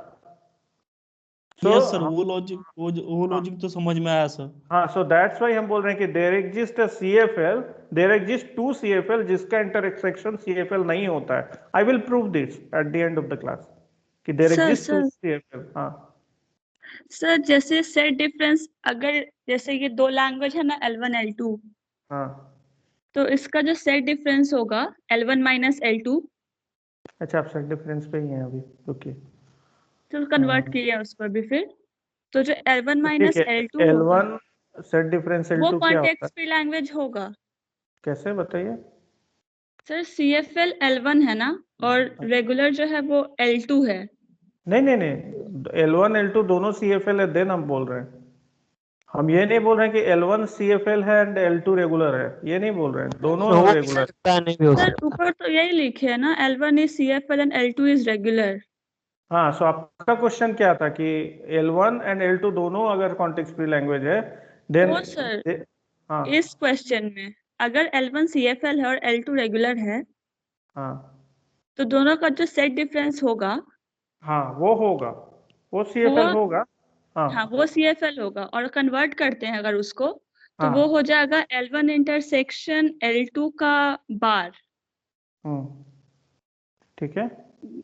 यस सर, वो लॉजिक तो समझ में आया सर। हाँ, सो दैट्स वाई हम बोल रहे हैं कि there exist a CFL, there exist 2 CFL जिसका इंटरसेक्शन CFL नहीं होता है। I will prove this at the end of the class कि देयर एग्जिस्ट 2 CFL। हाँ सर, जैसे सेट डिफरेंस, अगर जैसे ये 2 लैंग्वेज है ना, L1 L2, हाँ। तो इसका जो सेट डिफरेंस होगा L1 माइनस L2, अच्छा, आप सेट डिफरेंस पे ही हैं अभी, ओके। तो कन्वर्ट किया उस पर भी फिर, तो जो L1 ठीक माइनस है, L2 होगा L1 सेट डिफरेंस वो L2 क्या होता है? कॉन्टेक्स्ट फ्री लैंग्वेज होगा। कैसे बताइए? सर, CFL L1 है ना, और रेगुलर जो है वो L2 है। नहीं, L1 L2 दोनों CFL है, देन हम बोल रहे हैं। हम ये नहीं बोल रहे हैं कि L1 CFL है एंड L2 रेगुलर है, ये नहीं बोल रहे हैं, दोनों हो भी रेगुलर। सकता है, नहीं भी हो सर, सकता। ऊपर तो यही लिखे है ना, L1 is CFL and L2 is regular. हाँ, सो आपका क्वेश्चन क्या था कि L1 एंड L2 दोनों अगर कॉन्टेक्स्ट फ्री लैंग्वेज है देन वो सर, हाँ इस क्वेश्चन में अगर L1 CFL है और L2 रेगुलर है, हाँ तो दोनों का जो सेट डिफरेंस होगा हाँ वो होगा, वो CFL वो, होगा। हाँ हाँ, वो CFL होगा। और कन्वर्ट करते हैं अगर उसको, तो हाँ। वो हो जाएगा L1 इंटरसेक्शन L2 का बार, ठीक है।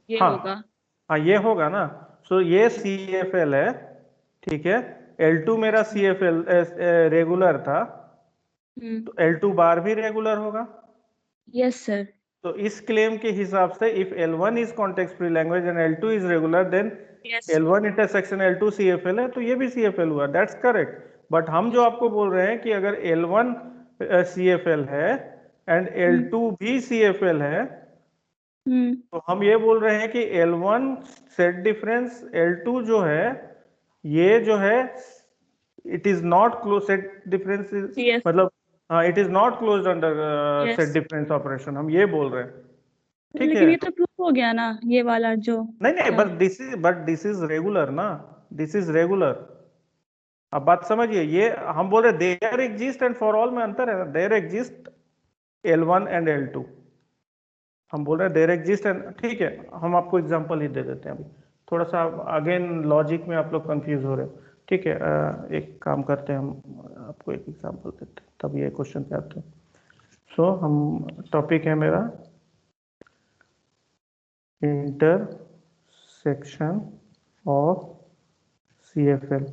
ये हाँ होगा। हाँ, ये होगा ना। सो ये CFL है, ठीक है। L2 मेरा CFL रेगुलर था, तो L2 बार भी रेगुलर होगा। Yes sir. तो इस क्लेम के हिसाब से if L1 is context free language and L2 is regular, then yes L1 intersection L2 CFL है, तो ये भी CFL हुआ, दैट्स करेक्ट। बट हम जो आपको बोल रहे हैं कि अगर L1 CFL है एंड L2 भी CFL है, तो हम ये बोल रहे हैं कि L1 सेट डिफरेंस L2 जो है, ये जो है it is not close, set difference yes मतलब it is not closed under set yes. Difference operation, हम ये बोल रहे हैं। ठीक लेकिन है, ये तो प्रूफ हो गया ना, ये वाला जो नहीं, था। बट दिस इज रेगुलर ना, दिस इज रेगुलर। अब बात समझिए, ये हम बोल रहे there exist and for all में अंतर है, there exist L1 and L2, हम बोल रहे हैं देयर एग्जिस्ट एंड, ठीक है। हम आपको एग्जांपल ही दे देते हैं अभी, थोड़ा सा अगेन लॉजिक में आप लोग कंफ्यूज हो रहे हो। ठीक है, एक काम करते हैं, हम आपको एक एग्जांपल देते हैं तब ये क्वेश्चन पे आते हैं। सो हम टॉपिक है मेरा intersection of CFL,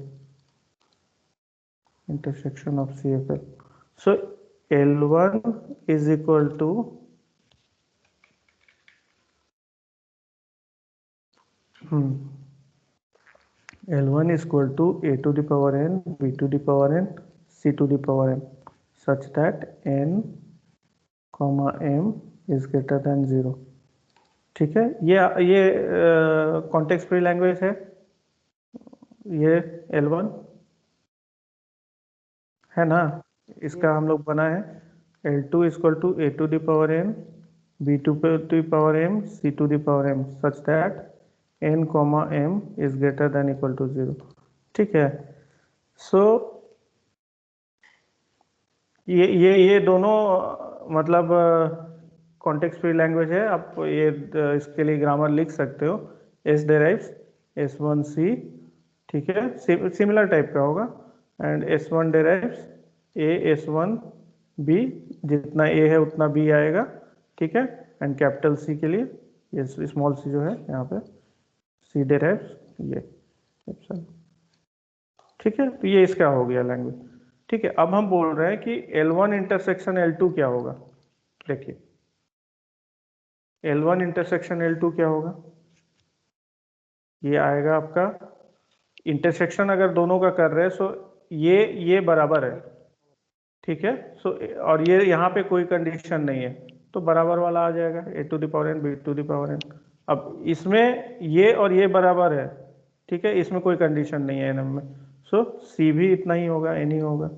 intersection of CFL. So L1 is equal to L1 is equal to a to the power n, b to the power n, c to the power m, such that n comma m is greater than 0। ठीक है, ये context free language है, ये L1 है ना, इसका हम लोग बना है L2 is equal to a to the power n, b to the power m, c to the power m, such that n comma m is greater than equal to 0। ठीक है, सो ये दोनों मतलब कॉन्टेक्स्ट फ्री लैंग्वेज है। आप ये इसके लिए ग्रामर लिख सकते हो, S derives S1C, ठीक है, सिमिलर टाइप का होगा, and S1 derives A S1B, जितना A है उतना B आएगा, ठीक है। एंड कैपिटल C के लिए ये स्मॉल c जो है यहाँ पे C derives ये, ठीक है। तो ये इसका हो गया लैंग्वेज। ठीक है, अब हम बोल रहे हैं कि L1 इंटरसेक्शन L2 क्या होगा। देखिए L1 इंटरसेक्शन L2 क्या होगा, ये आएगा आपका इंटरसेक्शन अगर दोनों का कर रहे हैं सो ये बराबर है, ठीक है। सो और ये यहाँ पे कोई कंडीशन नहीं है तो बराबर वाला आ जाएगा a⁴n b⁴n। अब इसमें ये और ये बराबर है, ठीक है, इसमें कोई कंडीशन नहीं है nm में, सो c भी इतना ही होगा, n ही होगा,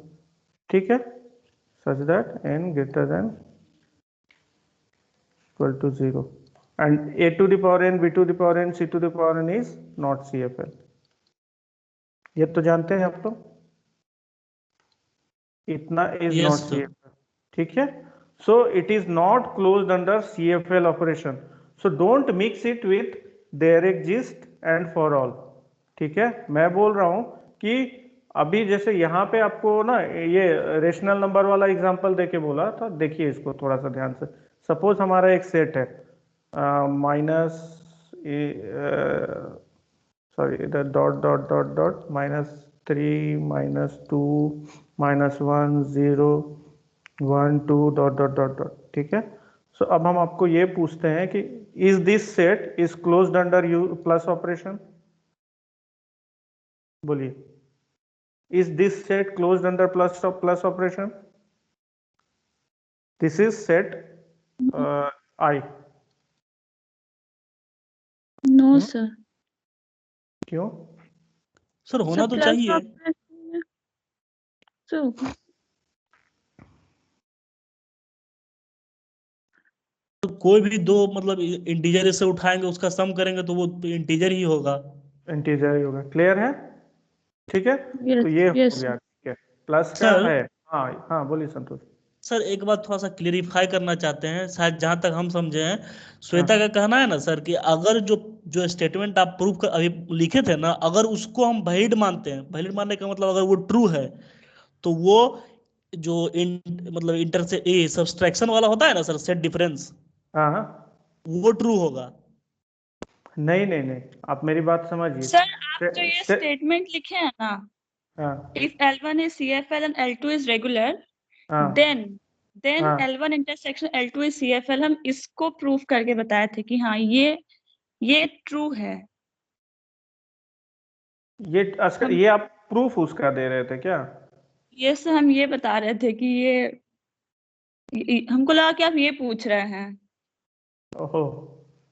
ठीक है, such that n greater than equal to 0 and a⁴n b⁴n c⁴n is not CFL। ये तो जानते हैं आप लोग, इतना is Yes, not sir. CFL, ठीक है। So it is not closed under CFL operation, so don't mix it with there exist and for all, ठीक है। मैं बोल रहा हूं कि अभी जैसे यहाँ पे आपको ना ये रेशनल नंबर वाला एग्जांपल देके बोला था, देखिए इसको थोड़ा सा ध्यान से। सपोज हमारा एक सेट है माइनस सॉरी इधर dot dot dot dot -3 -2 -1 0 1 2 dot dot dot dot, ठीक है। सो अब हम आपको ये पूछते हैं कि is this set is closed under you plus operation, बोलिए, is this set closed under plus operation? This is set I. No sir, क्यों? सर होना तो चाहिए। तो कोई भी दो मतलब इंटीजर से उठाएंगे उसका सम करेंगे तो वो इंटीजर ही होगा। इंटीजर ही होगा, क्लियर है, ठीक है। तो ये हो गया, ठीक है। प्लस क्या सर, है? हाँ हाँ बोलिए संतोष। सर एक बात थोड़ा सा क्लेरिफाई करना चाहते हैं, शायद जहां तक हम समझे हैं, श्वेता का कहना है ना सर कि अगर जो जो स्टेटमेंट आप प्रूफ कर अभी लिखे थे ना, अगर उसको हम वैलिड मानते हैं, वैलिड मानने का मतलब अगर वो ट्रू है तो वो जो मतलब इंटर से ए सब्सट्रैक्शन वाला होता है ना सर, सेट डिफरेंस, हाँ हाँ, वो ट्रू होगा। नहीं नहीं नहीं, आप मेरी बात समझिए। सर आप जो ये स्टेटमेंट लिखे हैं ना, हाँ if L1 is CFL and L2 is regular, हाँ then हाँ, L1 intersection L2 is CFL, हम इसको प्रूफ करके बताए थे कि हाँ ये ट्रू है। ये आप प्रूफ उसका दे रहे थे क्या? ये से हम ये बता रहे थे कि ये हमको लगा कि आप ये पूछ रहे हैं ओहो,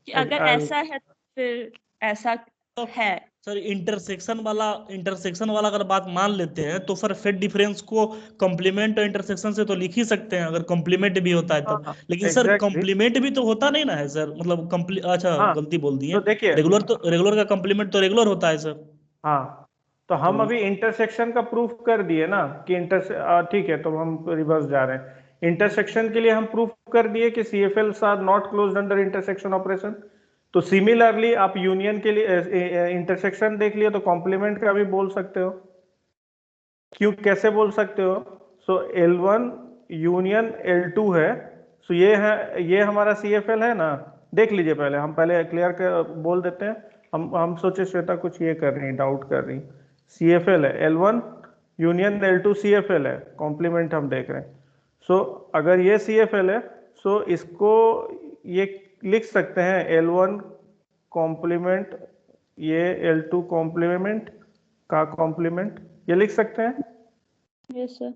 कि अगर ऐसा है तो फिर ऐसा है। सर इंटरसेक्शन वाला अगर बात मान लेते हैं तो फिर फेट डिफरेंस को कॉम्प्लीमेंट और इंटरसेक्शन से तो लिख ही सकते हैं अगर कॉम्प्लीमेंट भी होता है तब। हाँ, लेकिन सर exactly। कॉम्प्लीमेंट भी तो होता नहीं ना है सर, मतलब अच्छा हाँ, गलती बोल दी तो है, देखिए, रेगुलर का कॉम्प्लीमेंट तो रेगुलर होता है सर। हाँ, तो हम अभी इंटरसेक्शन का प्रूफ कर दिए ना कि ठीक है, तो हम रिवर्स जा रहे हैं। इंटरसेक्शन के लिए हम प्रूफ कर दिए कि CFLs are not closed under intersection operation. तो सिमिलरली आप यूनियन के लिए इंटरसेक्शन देख लिया तो कॉम्प्लीमेंट का भी बोल सकते हो। क्यों, कैसे बोल सकते हो? सो L1 यूनियन L2 है, सो ये है, ये हमारा CFL है ना। देख लीजिए, पहले हम क्लियर कर बोल देते हैं। हम सोचे श्वेता कुछ ये कर रही, डाउट कर रही। CFL है L1 यूनियन L2 CFL है, कॉम्प्लीमेंट हम देख रहे हैं। सो अगर ये CFL है सो इसको ये लिख सकते हैं L1 कॉम्प्लीमेंट, ये L2 कॉम्प्लीमेंट का कॉम्प्लीमेंट, ये लिख सकते हैं। यस सर,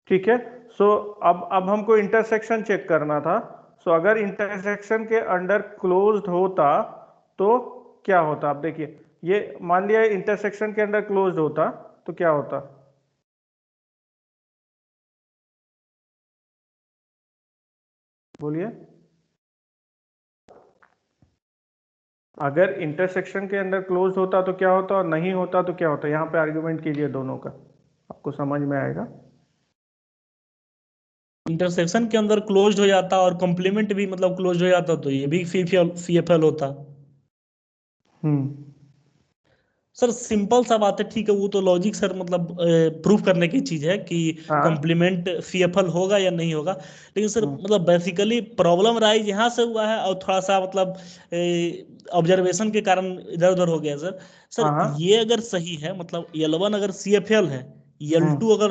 ठीक है। सो अब हमको इंटरसेक्शन चेक करना था। सो अगर इंटरसेक्शन के अंडर क्लोज्ड होता तो क्या होता? आप देखिए, ये मान लिया इंटरसेक्शन के अंडर क्लोज्ड होता तो क्या होता? बोलिए। अगर इंटरसेक्शन के अंडर क्लोज होता तो क्या होता और नहीं होता तो क्या होता? यहाँ पे आर्ग्यूमेंट कीजिए दोनों का, आपको समझ में आएगा। इंटरसेक्शन के अंदर क्लोज्ड हो जाता और कॉम्प्लीमेंट भी मतलब क्लोज्ड हो जाता तो ये भी CFL होता। सर सिंपल सा बात है, ठीक है, वो तो लॉजिक सर मतलब प्रूफ करने की चीज है कि हाँ। कॉम्प्लीमेंट CFL होगा या नहीं होगा। लेकिन सर मतलब बेसिकली प्रॉब्लम राइज यहाँ से हुआ है और थोड़ा सा मतलब ऑब्जर्वेशन के कारण इधर उधर हो गया सर। सर हाँ। ये अगर सही है, मतलब L1 अगर CFL है, L2 अगर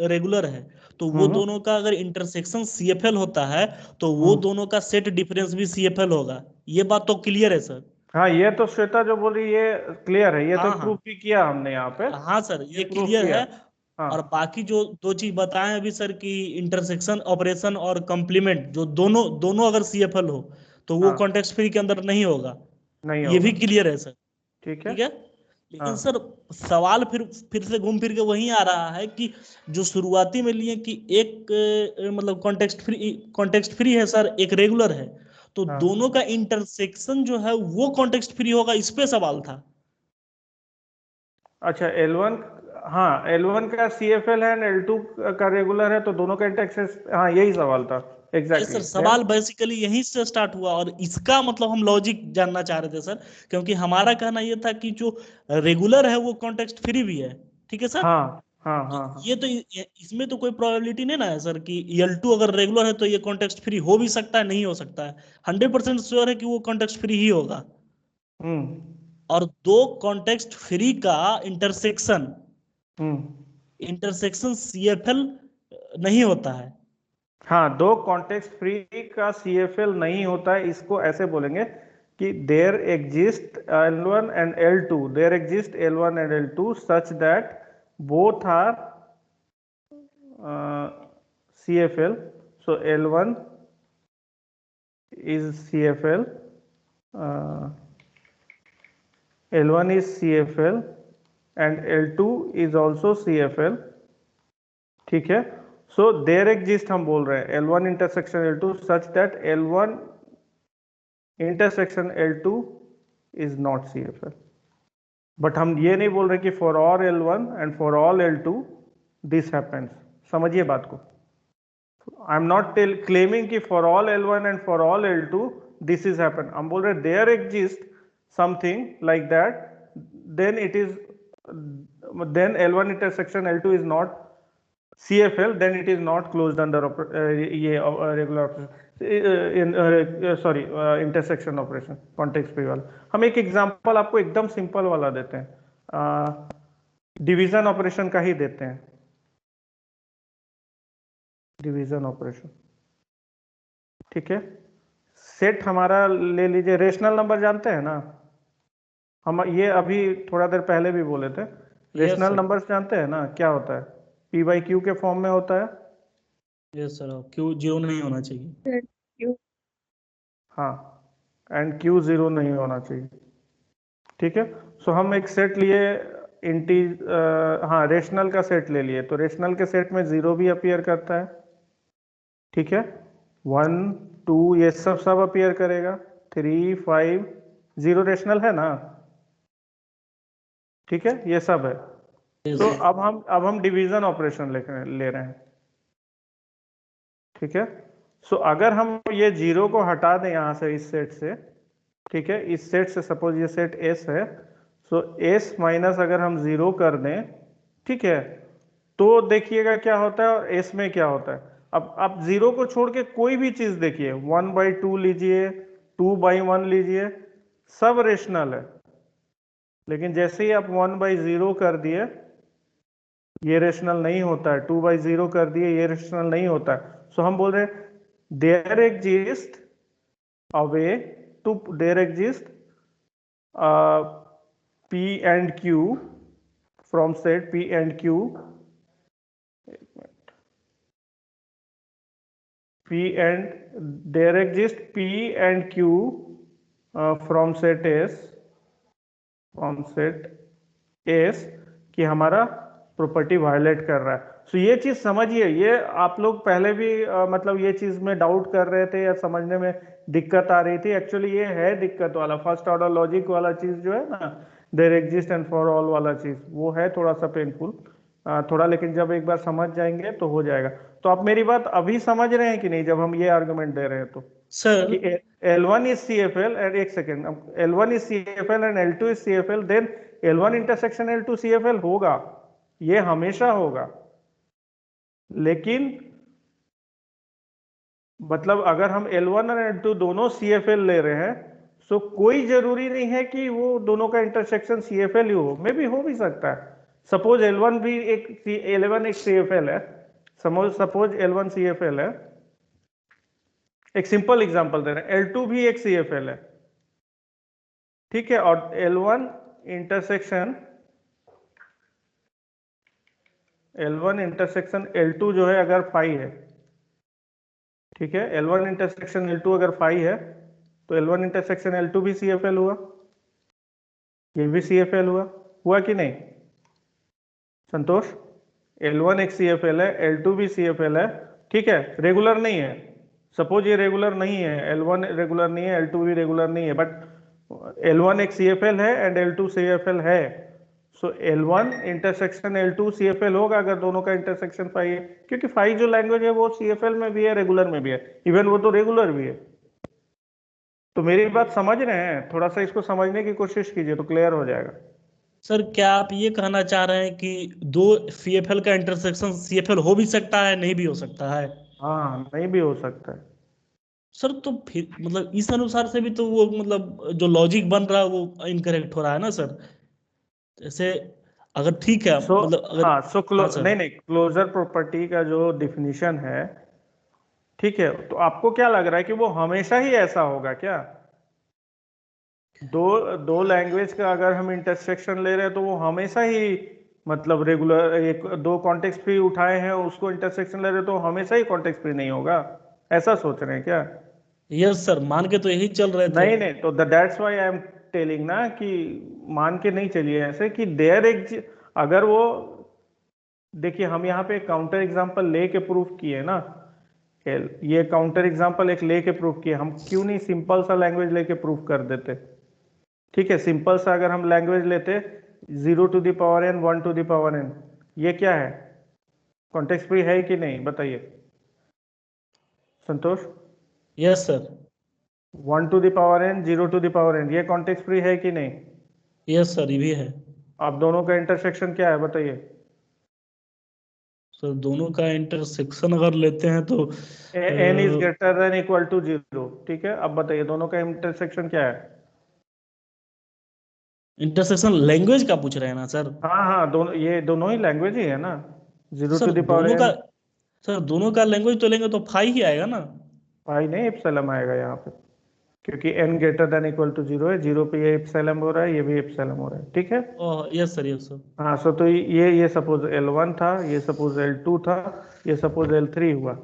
रेगुलर है, तो वो दोनों का अगर इंटरसेक्शन CFL होता है तो वो दोनों का सेट डिफरेंस भी CFL होगा। ये बात तो क्लियर है सर। हाँ, ये तो श्वेता जो बोल रही है ये क्लियर है, ये तो हाँ, प्रूफ भी किया हमने यहाँ पे, हाँ सर, ये प्रूफ क्लियर किया। है। हाँ और बाकी जो दो चीज बताए अभी सर कि इंटरसेक्शन ऑपरेशन और कंप्लीमेंट, जो दोनों दोनों अगर सीएफएल हो तो वो हाँ, कॉन्टेक्स्ट फ्री के अंदर नहीं होगा, नहीं ये भी होगा। क्लियर है सर। ठीक है। ठीक है। लेकिन हाँ सर सवाल फिर से घूम फिर के वही आ रहा है कि जो शुरुआती में लिए कि एक मतलब कॉन्टेक्स्ट फ्री है सर, एक रेगुलर है, तो हाँ। दोनों का इंटरसेक्शन जो है वो कॉन्टेक्स्ट फ्री होगा, इस पे सवाल था। अच्छा L1, हाँ L1 का CFL है एंड L2 का रेगुलर है, तो दोनों का इंटरसेक्स, हाँ यही सवाल था। ये एग्जैक्टली सर सवाल बेसिकली यहीं से स्टार्ट हुआ, और इसका मतलब हम लॉजिक जानना चाह रहे थे सर, क्योंकि हमारा कहना ये था कि जो रेगुलर है वो कॉन्टेक्स्ट फ्री भी है। ठीक है सर। हाँ हाँ हाँ हाँ। ये तो इसमें तो कोई प्रोबेबिलिटी नहीं ना है सर कि L2 अगर रेगुलर है तो ये कॉन्टेक्स्ट फ्री हो भी सकता है, नहीं हो सकता है। 100% श्योर है कि वो कॉन्टेक्स्ट फ्री ही होगा। हम्म और दो कॉन्टेक्स्ट फ्री का इंटरसेक्शन हम्म। इंटरसेक्शन सीएफएल नहीं होता है। हाँ, दो कॉन्टेक्स्ट फ्री का CFL नहीं होता है, इसको ऐसे बोलेंगे कि there exist L1 and L2, there exist L1 and L2 such that both are CFL, so L1 is CFL, L1 is CFL and L2 is also CFL। ठीक है। सो देयर एग्जिस्ट हम बोल रहे हैं L1 intersection L2 such that L1 intersection L2 is not CFL। But हम ये नहीं बोल रहे कि for all L1 and for all L2 this happens. समझिए बात को। आई एम नॉट क्लेमिंग कि for all L1 and for all L2 this is happen. हम बोल रहे there exist something like that, then it is, then L1 intersection L2 is not CFL, then it is not closed under ये regular sorry intersection operation context free वाला। हम एक example आपको एकदम simple वाला देते हैं, डिवीजन ऑपरेशन का ही देते हैं। डिवीजन ऑपरेशन, ठीक है। सेट हमारा ले लीजिए, रेशनल नंबर जानते हैं ना, हम ये अभी थोड़ा देर पहले भी बोले थे। Rational sir. नंबर्स जानते हैं ना क्या होता है? P/Q के फॉर्म में होता है। यस सर, क्यू जीरो नहीं होना चाहिए। हाँ, एंड Q 0 नहीं होना चाहिए। ठीक है। सो हम एक सेट लिए इंटी हाँ रेशनल का सेट ले लिए, तो रेशनल के सेट में 0 भी अपीयर करता है। ठीक है। 1 2 ये सब अपीयर करेगा। 3 5 0 रेशनल है ना। ठीक है, ये सब है। तो अब हम डिवीजन ऑपरेशन ले रहे हैं। ठीक है। सो अगर हम ये 0 को हटा दें यहां से, इस सेट से, ठीक है, इस सेट से सपोज ये सेट S है, सो S माइनस अगर हम 0 कर दें, ठीक है, तो देखिएगा क्या होता है और S में क्या होता है। अब आप 0 को छोड़ के कोई भी चीज देखिए, 1/2 लीजिए, 2/1 लीजिए, सब रेशनल है। लेकिन जैसे ही आप 1/0 कर दिए, ये रेशनल नहीं होता है। 2/0 कर दिए, ये रेशनल नहीं होता है। सो हम बोल रहे हैं there exist a way to there exist P and Q from set P and Q, P and there exist P and Q from set S, from set S कि हमारा प्रॉपर्टी वायलेट कर रहा है। सो ये चीज समझिए, ये आप लोग पहले भी मतलब ये चीज में डाउट कर रहे थे या समझने में दिक्कत आ रही थी। एक्चुअली ये है दिक्कत वाला, फर्स्ट ऑर्डर लॉजिक वाला चीज जो है ना, there exist and for all वाला चीज, वो है थोड़ा सा पेनफुल थोड़ा, लेकिन जब एक बार समझ जाएंगे तो हो जाएगा। तो आप मेरी बात अभी समझ रहे हैं कि नहीं, जब हम ये आर्गुमेंट दे रहे हैं तो सर कि L1 is CFL एंड एक second, L1 is CFL and L2 is CFL, then L1 intersection L2 CFL होगा, ये हमेशा होगा। लेकिन मतलब अगर हम L1 और L2 दोनों CFL ले रहे हैं, सो कोई जरूरी नहीं है कि वो दोनों का इंटरसेक्शन CFL ही हो, मे भी हो भी सकता है। सपोज L1 भी एक L1 एक CFL है, सपोज L1 CFL है, एक सिंपल एग्जांपल दे रहे हैं, L2 भी एक CFL है। ठीक है, और L1 इंटरसेक्शन L2 जो है अगर फाई है, ठीक है, L1 इंटरसेक्शन L2 अगर फाई है तो L1 इंटरसेक्शन L2 भी CFL हुआ, ये भी CFL हुआ कि नहीं संतोष? L1 एक CFL है, L2 भी CFL है, ठीक है, रेगुलर नहीं है, सपोज ये रेगुलर नहीं है, L1 रेगुलर नहीं है, L2 भी रेगुलर नहीं है, बट L1 एक CFL है एंड L2 CFL है, सो L1 इंटरसेक्शन L2 CFL होगा अगर दोनों का इंटरसेक्शन फाई है, क्योंकि फाई जो लैंग्वेज है वो CFL में भी है, रेगुलर में भी है, इवन वो तो रेगुलर भी है। तो मेरी बात समझ रहे हैं? थोड़ा सा इसको समझने की कोशिश कीजिए तो क्लियर हो जाएगा। सर क्या आप ये कहना चाह रहे हैं कि दो CFL का इंटरसेक्शन CFL हो भी सकता है, नहीं भी हो सकता है? हाँ, नहीं भी हो सकता है। सर तो फिर मतलब इस अनुसार से भी तो वो मतलब जो लॉजिक बन रहा है वो इनकरेक्ट हो रहा है ना सर। जैसे अगर ठीक है सो मतलब अगर हाँ, हाँ सर, नहीं क्लोजर प्रॉपर्टी का जो डिफिनीशन है, ठीक है, तो आपको क्या लग रहा है कि वो हमेशा ही ऐसा होगा क्या? दो लैंग्वेज का अगर हम इंटरसेक्शन ले रहे हैं तो वो हमेशा ही मतलब रेगुलर, एक दो कॉन्टेक्स्ट फ्री उठाए हैं उसको इंटरसेक्शन ले रहे हैं तो हमेशा ही कॉन्टेक्स्ट फ्री नहीं होगा, ऐसा सोच रहे हैं क्या? यस सर, मान के तो यही चल रहे थे। नहीं, तो that's why I am telling ना कि मान के नहीं चलिए ऐसे कि देयर एक, अगर वो, देखिए हम यहाँ पे काउंटर एग्जांपल लेके प्रूफ किए ना, ये काउंटर एग्जांपल एक लेके प्रूफ किए, हम क्यों नहीं सिंपल सा लैंग्वेज लेके प्रूफ कर देते? ठीक है, सिंपल सा अगर हम लैंग्वेज लेते 0 to the power n 1 to the power n, ये क्या है? कॉन्टेक्स्ट फ्री है कि नहीं बताइए Santosh? Yes sir. 1 to the power n 0 to the power n, ये कॉन्टेक्स्ट फ्री है कि नहीं? यस सर, ये भी है। आप दोनों का इंटरसेक्शन क्या है बताइए? सर दोनों का इंटरसेक्शन अगर लेते हैं तो n is greater than equal to 0, ठीक है, अब बताइए दोनों का इंटरसेक्शन क्या है? इंटरसेक्शन लैंग्वेज का पूछ रहे हैं ना सर? हाँ, दोनों, ये दोनों ही लैंग्वेज ही है ना, 0 सर to the power दोनों का n। सर दोनों का लैंग्वेज तो लेंगे तो फाई ही आएगा ना। भाई नहीं, एप्सिलॉन आएगा यहाँ पे, क्योंकि n greater than equal to 0 है, 0 पे ये एप्सिलॉन हो रहा है, ये भी एप्सिलॉन हो रहा है, ठीक है। Oh yes sir, yes sir. हाँ, सो तो ये सपोज L1 था, ये सपोज L2 था, ये सपोज L3 हुआ,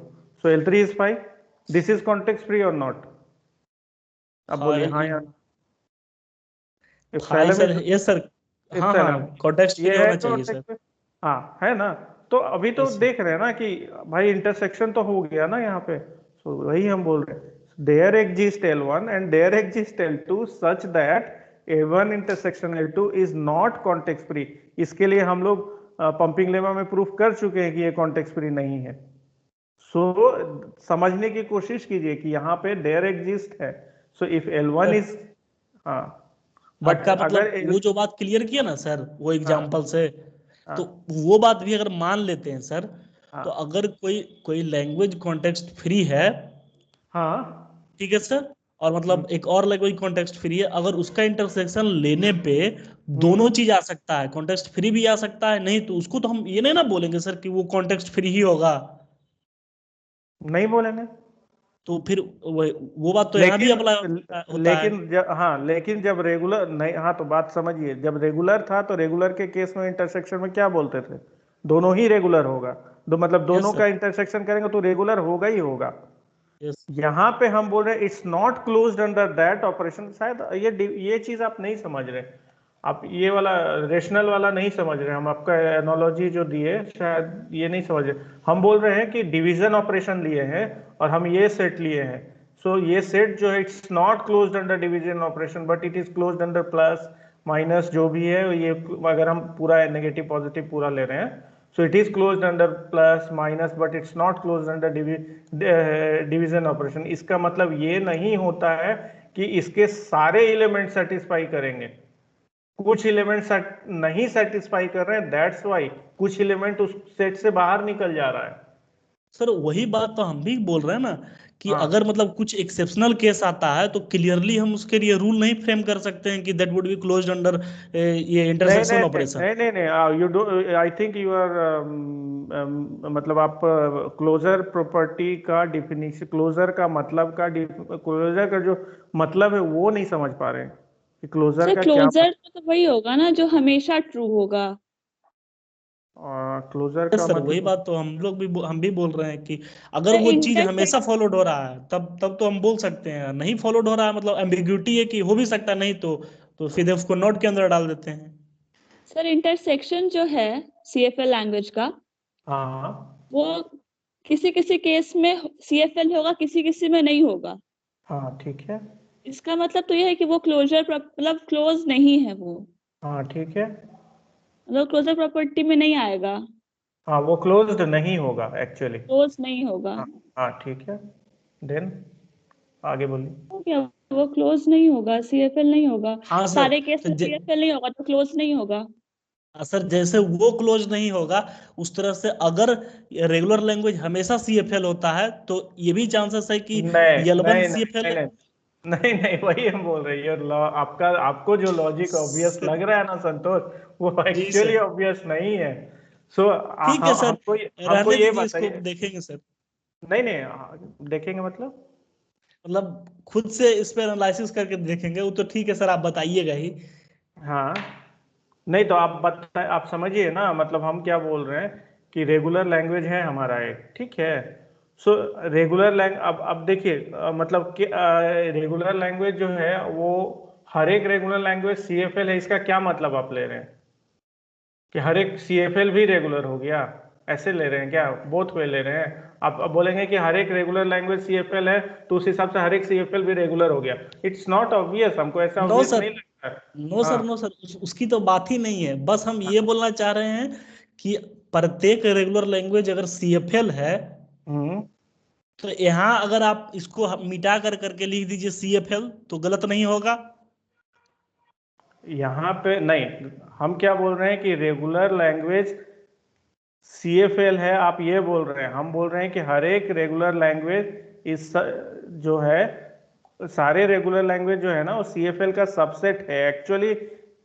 so L3 is phi, this is context free और नॉट? अब बोलिए हाँ या ना। Phi epsilon sir, is yes sir. हाँ हाँ, एप्सिलॉन, कॉन्टेक्स्ट ये फ्री है होना चाहिए सर। कॉन्टेक्स्ट, हाँ है ना। तो अभी तो यस सर। देख रहे हैं ना कि भाई इंटरसेक्शन तो हो गया ना यहाँ पे, तो वही हम बोल रहे हैं, there exist L1 and there exist L2 such that A1 intersection L2 is not context free. इसके लिए हम लोग पंपिंग लेमा में प्रूफ कर चुके हैं कि ये कॉन्टेक्स्ट फ्री नहीं है। सो समझने की कोशिश कीजिए कि यहाँ पे देयर एग्जिस्ट है, सो इफ L1 इज, हाँ बट आपका मतलब अगर वो जो बात क्लियर किया ना सर वो एग्जांपल से, हाँ, तो वो बात भी अगर मान लेते हैं सर, हाँ, तो अगर कोई कोई लैंग्वेज कॉन्टेक्स्ट फ्री है, हाँ, ठीक है सर, और मतलब एक और लैंग्वेज कॉन्टेक्स्ट फ्री है, अगर उसका इंटरसेक्शन लेने पे दोनों चीज आ सकता है, कॉन्टेक्स्ट फ्री भी आ सकता है, नहीं तो उसको तो हम ये नहीं ना बोलेंगे सर कि वो कॉन्टेक्स्ट फ्री ही होगा। नहीं बोलेंगे, तो फिर वो बात तो यहाँ भी अप्लाई होता है। लेकिन जब रेगुलर नहीं, हाँ तो बात समझिए, जब रेगुलर था तो रेगुलर के केस में इंटरसेक्शन में क्या बोलते थे? दोनों ही रेगुलर होगा, मतलब दोनों यस का सर। इंटरसेक्शन करेंगे तो रेगुलर होगा ही होगा। यस। यहाँ पे हम बोल रहे हैं it's not closed under that operation, शायद ये चीज आप नहीं समझ रहे, आप ये वाला रेशनल वाला नहीं समझ रहे, हम आपका एनोलॉजी जो दिए शायद ये नहीं समझ रहे। हम बोल रहे हैं कि डिवीजन ऑपरेशन लिए हैं और हम ये सेट लिए हैं, सो ये सेट जो है it's not closed under division operation but it is closed under plus minus जो भी है, ये अगर हम पूरा नेगेटिव पॉजिटिव पूरा ले रहे हैं, so it is closed under plus minus but it's not closed under division operation. इसका मतलब ये नहीं होता है कि इसके सारे एलिमेंट सेटिस्फाई करेंगे, कुछ एलिमेंट नहीं सेटिस्फाई कर रहे हैं, दैट्स वाई कुछ एलिमेंट उस सेट से बाहर निकल जा रहा है। सर वही बात तो हम भी बोल रहे हैं ना कि हाँ, अगर मतलब कुछ एक्सेप्शनल केस आता है तो क्लियरली हम उसके लिए रूल नहीं फ्रेम कर सकते हैं कि that would be closed under ये इंटरसेक्शन ऑपरेशन। नहीं, you do, I think you are, मतलब आप क्लोजर प्रॉपर्टी का डिफिनीशन, क्लोजर का मतलब का क्लोजर का जो मतलब है वो नहीं समझ पा रहे हैं। कि क्लोजर सर का क्या क्लोजर तो वही होगा ना जो हमेशा ट्रू होगा। क्लोजर का सर वही मतलब बात तो हम भी बोल रहे हैं कि अगर सर वो चीज हमेशा इंटरसेक्शन फॉलोड हो रहा है तब तो हम बोल सकते हैं। नहीं फॉलोड हो रहा है मतलब एम्बिग्यूटी है कि हो भी सकता नहीं तो सीधे उसको नोट के अंदर डाल देते हैं। सर इंटरसेक्शन जो है सीएफएल लैंग्वेज का, हाँ वो किसी किसी केस में सीएफएल होगा, किसी किसी में नहीं होगा। हाँ ठीक है। इसका मतलब तो यह है कि वो क्लोजर मतलब क्लोज नहीं है, वो हाँ ठीक है। मतलब क्लोजर प्रॉपर्टी में नहीं आएगा, हाँ वो क्लोज्ड नहीं होगा एक्चुअली। क्लोज नहीं होगा। हाँ हाँ ठीक है। देन आगे बोलिए। तो क्या वो क्लोज नहीं होगा, सीएफएल नहीं होगा। हाँ सर। सारे केस में सीएफएल नहीं होगा तो क्लोज नहीं होगा। सर जैसे वो क्लोज नहीं होगा उस तरह से अगर रेगुलर लैंग्वेज हमेशा सीएफएल होता है तो ये भी चांसेस है कि नहीं L1 नहीं नहीं सीएफएल। नहीं नहीं नहीं नहीं वही हम बोल रहे हैं। ये आपका आपको जो लॉजिक ऑब्वियस सर लग रहा है ना संतोष, वो जी एक्चुअली सर। ऑब्वियस नहीं है। सो ठीक है सर, हमको रहने ये दीजिए, इसको बताइए। देखेंगे सर। नहीं नहीं देखेंगे मतलब। मतलब खुद से इस पे एनालिसिस करके देखेंगे, वो तो ठीक है सर, आप बताइएगा ही। हाँ नहीं तो आप समझिए ना, मतलब हम क्या बोल रहे हैं कि रेगुलर लैंग्वेज है हमारा एक, ठीक है। सो रेगुलर लैंग अब देखिए मतलब कि रेगुलर लैंग्वेज जो है वो हर एक रेगुलर लैंग्वेज सीएफएल है, इसका क्या मतलब आप ले रहे हैं कि हर एक सीएफएल भी रेगुलर हो गया, ऐसे ले रहे हैं क्या? बोथ वे ले रहे हैं। आप अब बोलेंगे कि हर एक रेगुलर लैंग्वेज सीएफएल है तो उस हिसाब से हर एक सीएफएल भी रेगुलर हो गया। इट्स नॉट ऑब्वियस, हमको ऐसा नो ऑब्वियस सर, नहीं लगता है। नो सर, हाँ नो सर, उसकी तो बात ही नहीं है। बस हम हाँ। ये बोलना चाह रहे हैं कि प्रत्येक रेगुलर लैंग्वेज अगर सीएफएल है हम्म। तो यहाँ अगर आप इसको मिटा करके लिख दीजिए सीएफएल तो गलत नहीं होगा। यहाँ पे नहीं, हम क्या बोल रहे हैं कि रेगुलर लैंग्वेज सीएफएल है, आप ये बोल रहे हैं। हम बोल रहे हैं कि हर एक रेगुलर लैंग्वेज इस जो है, सारे रेगुलर लैंग्वेज जो है ना वो सीएफएल का सबसेट है एक्चुअली।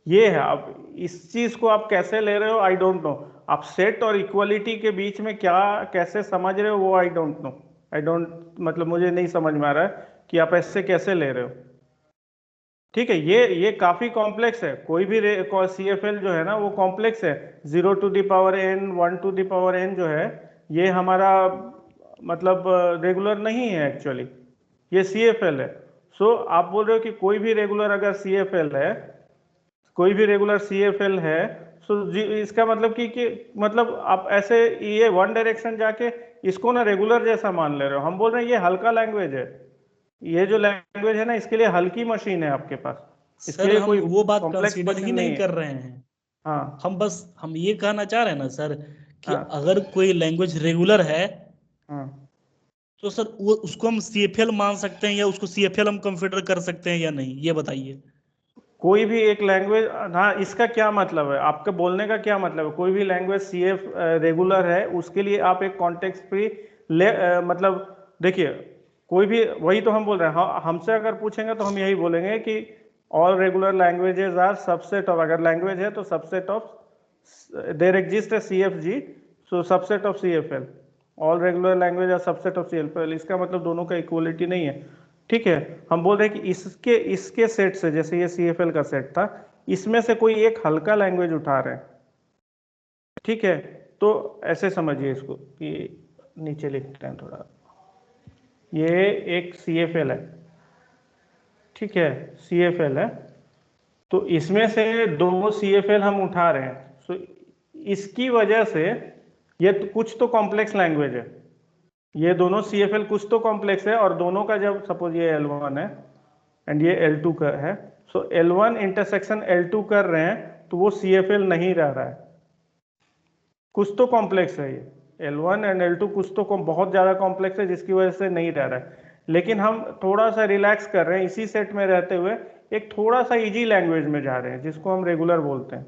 ये है। अब इस चीज को आप कैसे ले रहे हो आई डोंट नो। आप सेट और इक्वलिटी के बीच में क्या कैसे समझ रहे हो वो I don't know. I don't मतलब मुझे नहीं समझ में आ रहा है कि आप ऐसे कैसे ले रहे हो। ठीक है, ये काफी कॉम्प्लेक्स है। कोई भी सीएफएल जो है ना वो कॉम्प्लेक्स है। 0 to the power n 1 to the power n जो है ये हमारा मतलब रेगुलर नहीं है एक्चुअली, ये सीएफएल है। सो आप बोल रहे हो कि कोई भी रेगुलर अगर सीएफएल है, कोई भी रेगुलर सीएफएल है, सो इसका मतलब कि मतलब आप ऐसे ये वन डायरेक्शन जाके इसको ना रेगुलर जैसा मान ले रहे हो। हम बोल रहे हैं ये हल्का लैंग्वेज है। ये जो लैंग्वेज है ना इसके लिए हल्की मशीन है आपके पास, इसके सर लिए हम कोई वो बात कॉम्प्लेक्स कंसीडर ही मशीन नहीं नहीं है। कर रहे हैं। हाँ हम ये कहना चाह रहे हैं ना सर कि हाँ अगर कोई लैंग्वेज रेगुलर है हाँ। तो सर वो उसको हम सीएफएल मान सकते हैं या उसको सीएफएल हम कंसीडर कर सकते हैं या नहीं, ये बताइए। कोई भी एक लैंग्वेज, हाँ इसका क्या मतलब है, आपके बोलने का क्या मतलब है? कोई भी लैंग्वेज सीएफ रेगुलर है उसके लिए आप एक कॉन्टेक्स्ट फ्री मतलब देखिए, कोई भी, वही तो हम बोल रहे हैं। हमसे अगर पूछेंगे तो हम यही बोलेंगे कि all regular languages are subset of, अगर लैंग्वेज है तो सबसेट ऑफ, देयर एग्जिस्ट है CFG, so subset of CFL. All regular language are subset of CFL, इसका मतलब दोनों का इक्वलिटी नहीं है। ठीक है, हम बोल रहे हैं कि इसके इसके सेट से, जैसे ये सीएफएल का सेट था, इसमें से कोई एक हल्का लैंग्वेज उठा रहे हैं। ठीक है, तो ऐसे समझिए इसको कि नीचे लिखते हैं थोड़ा। ये एक सीएफएल है, ठीक है, सीएफएल है, तो इसमें से दो सीएफएल हम उठा रहे हैं। सो इसकी वजह से ये कुछ तो कॉम्प्लेक्स लैंग्वेज है। ये दोनों सीएफएल कुछ तो कॉम्प्लेक्स है, और दोनों का जब सपोज ये L1 है एंड ये L2 का है, सो L1 इंटरसेक्शन L2 कर रहे हैं तो वो सीएफएल नहीं रह रहा है। कुछ तो कॉम्प्लेक्स है ये L1 एंड L2, कुछ तो बहुत ज्यादा कॉम्प्लेक्स है जिसकी वजह से नहीं रह रहा है। लेकिन हम थोड़ा सा रिलैक्स कर रहे हैं, इसी सेट में रहते हुए एक थोड़ा सा इजी लैंग्वेज में जा रहे हैं जिसको हम रेगुलर बोलते हैं,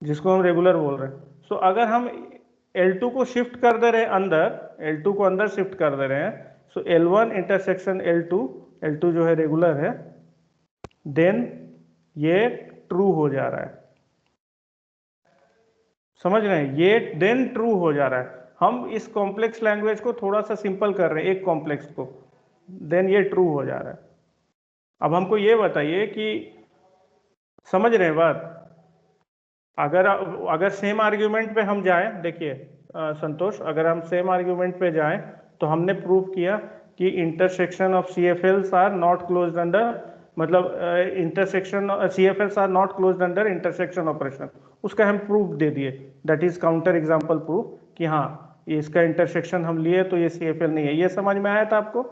जिसको हम रेगुलर बोल रहे हैं। सो अगर हम L2 को शिफ्ट कर दे रहे हैं अंदर, L2 को अंदर शिफ्ट कर दे रहे हैं, सो L1 इंटरसेक्शन L2, L2 जो है रेगुलर है, देन ये ट्रू हो जा रहा है। समझ रहे हैं, ये देन ट्रू हो जा रहा है। हम इस कॉम्प्लेक्स लैंग्वेज को थोड़ा सा सिंपल कर रहे हैं, एक कॉम्प्लेक्स को, देन ये ट्रू हो जा रहा है। अब हमको ये बताइए कि समझ रहे हैं बात? अगर सेम आर्ग्यूमेंट पे हम जाएं, देखिए संतोष, अगर हम सेम आर्ग्यूमेंट पे जाएं तो हमने प्रूव किया कि intersection of CFLs are not closed under, मतलब intersection CFLs are not closed under intersection operation, उसका हम प्रूफ दे दिए। That is counter example proof कि हाँ ये इसका इंटरसेक्शन हम लिए तो ये CFL नहीं है। ये समझ में आया था आपको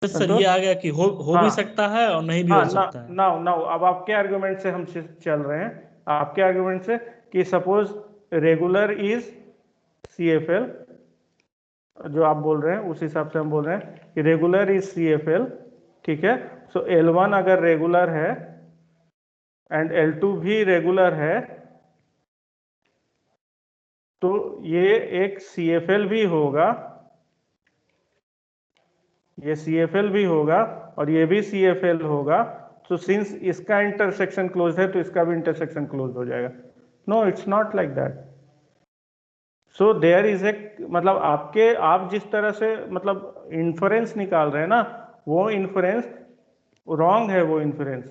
सर संतोष? ये आ गया कि हो भी हाँ सकता है और नहीं भी हाँ, हो सकता है। नाउ नाउ अब आपके आर्गुमेंट से हम चल रहे हैं, आपके आर्गुमेंट से कि सपोज रेगुलर इज CFL, जो आप बोल रहे हैं उस हिसाब से हम बोल रहे हैं कि रेगुलर इज CFL, ठीक है। सो L1 अगर रेगुलर है एंड L2 भी रेगुलर है तो ये एक CFL भी होगा, ये CFL भी होगा और ये भी CFL होगा। तो सिंस इसका इंटरसेक्शन क्लोज है तो इसका भी इंटरसेक्शन क्लोज हो जाएगा। No, it's not like that. So there is a, मतलब आप जिस तरह से मतलब इन्फरेंस निकाल रहे हैं ना, वो इन्फरेंस रॉन्ग है। वो इन्फरेंस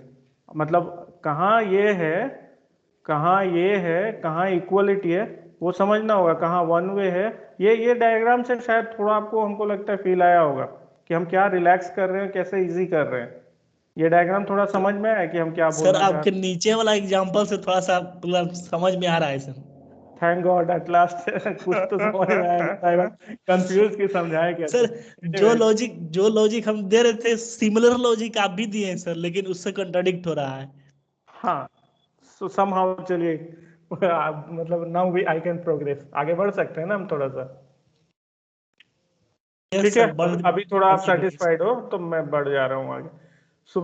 मतलब कहाँ ये है, कहाँ ये है, कहाँ इक्वलिटी है, वो समझना होगा। कहाँ वन वे है, ये डायग्राम से शायद थोड़ा आपको, हमको लगता है फील आया होगा कि हम क्या रिलैक्स कर रहे हैं, कैसे इजी कर रहे हैं। ये डायग्राम थोड़ा समझ में आया कि हम क्या सर बोलना चाह आपके रहे हैं? नीचे वाला एग्जांपल से थोड़ा सा मतलब समझ में आ रहा है sir. Thank God at last कुछ तो समझ में आया। कंफ्यूज की समझाए कैसे? सर जो लॉजिक हम दे रहे थे सिमिलर लॉजिक आप भी दिए हैं सर, लेकिन उससे कंट्राडिक्ट हो रहा है। हाँ, सो समहाउ चलिए मतलब now we I can progress, आगे बढ़ सकते हैं ना हम थोड़ा सा? यस ठीक है, सर बढ़ अभी थोड़ा आप बढ़िए बढ़िए। सेटिस्फाइड हो तो मैं बढ़ जा रहा हूँ आगे। सो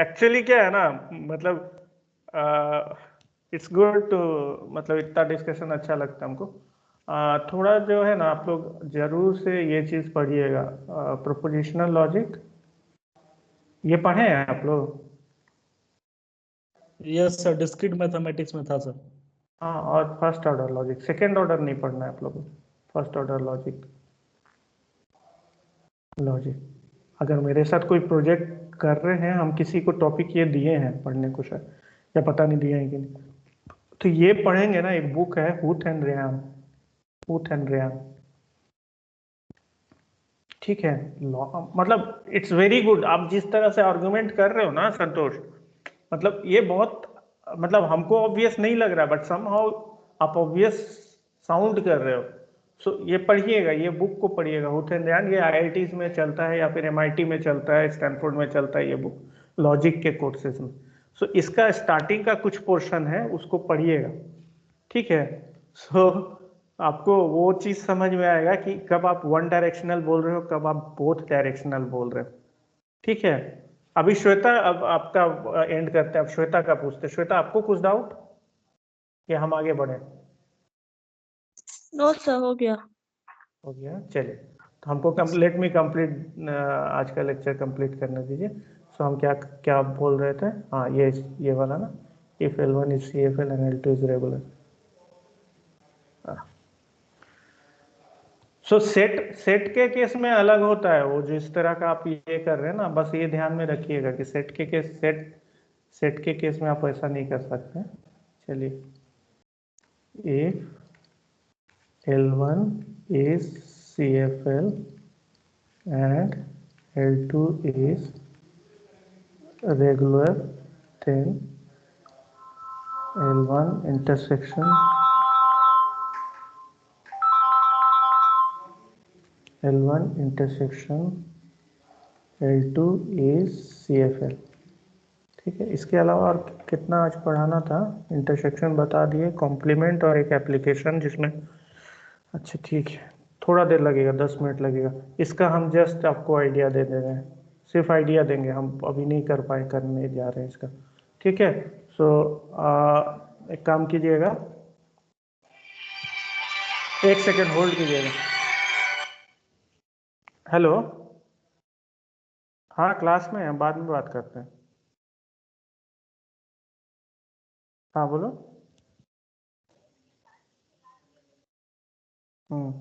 एक्चुअली क्या है ना, मतलब इट्स गुड टू, मतलब इतना डिस्कशन अच्छा लगता है हमको। थोड़ा जो है ना, आप लोग जरूर से ये चीज़ पढ़िएगा, प्रोपोजिशनल लॉजिक। ये पढ़े हैं आप लोग? यस सर डिस्क्रीट मैथमेटिक्स में था सर। हाँ, और first order logic, second order नहीं पढ़ना है आप लोगों को, फर्स्ट ऑर्डर लॉजिक। अगर मेरे साथ कोई प्रोजेक्ट कर रहे हैं, हम किसी को टॉपिक ये दिए हैं पढ़ने को शायद, या पता नहीं दिए हैं कि नहीं, तो ये पढ़ेंगे ना। एक बुक है हुथ एंड रयान, हुथ एंड रयान, ठीक है। मतलब इट्स वेरी गुड। आप जिस तरह से आर्गुमेंट कर रहे हो ना संतोष, मतलब ये बहुत, मतलब हमको ऑब्वियस नहीं लग रहा बट समहाउ आप ऑब्वियस साउंड कर रहे हो। सो ये पढ़िएगा, ये बुक को पढ़िएगा, हुथ एंड रयान। ये IITs में चलता है या फिर MIT में चलता है, स्टैनफोर्ड में चलता है ये बुक, लॉजिक के कोर्सेज में। सो इसका स्टार्टिंग का कुछ पोर्शन है, उसको पढ़िएगा, ठीक है। सो आपको वो चीज समझ में आएगा कि कब आप वन डायरेक्शनल बोल रहे हो, कब आप बोथ डायरेक्शनल बोल रहे हो, ठीक है। अभी श्वेता, अब आपका एंड करते हैं। अब श्वेता का पूछते हैं। श्वेता, आपको कुछ डाउट या हम आगे बढ़े? नो सर हो गया। हो गया, चलिए। तो हमको लेट मी कंप्लीट आज का लेक्चर कंप्लीट करने दीजिए। सो हम क्या क्या बोल रहे थे? हाँ, ये वाला ना, if L1 is CFL and L2 is regular. So set के केस में अलग होता है, वो जिस तरह का आप ये कर रहे हैं ना, बस ये ध्यान में रखिएगा कि सेट के केस में आप ऐसा नहीं कर सकते। चलिए, if L1 is CFL and L2 is regular, then L1 intersection L2 is CFL, ठीक है। इसके अलावा और कितना आज पढ़ाना था? इंटरसेक्शन बता दिए, कॉम्प्लीमेंट और एक एप्लीकेशन जिसमें, अच्छा ठीक है, थोड़ा देर लगेगा, 10 मिनट लगेगा। इसका हम जस्ट आपको आइडिया दे रहे हैं, सिर्फ आइडिया देंगे, हम अभी नहीं करने जा रहे हैं इसका, ठीक है। सो एक काम कीजिएगा, 1 सेकेंड होल्ड कीजिएगा। हेलो, हाँ क्लास में हैं, बाद में बात करते हैं। हाँ बोलो। हम्म।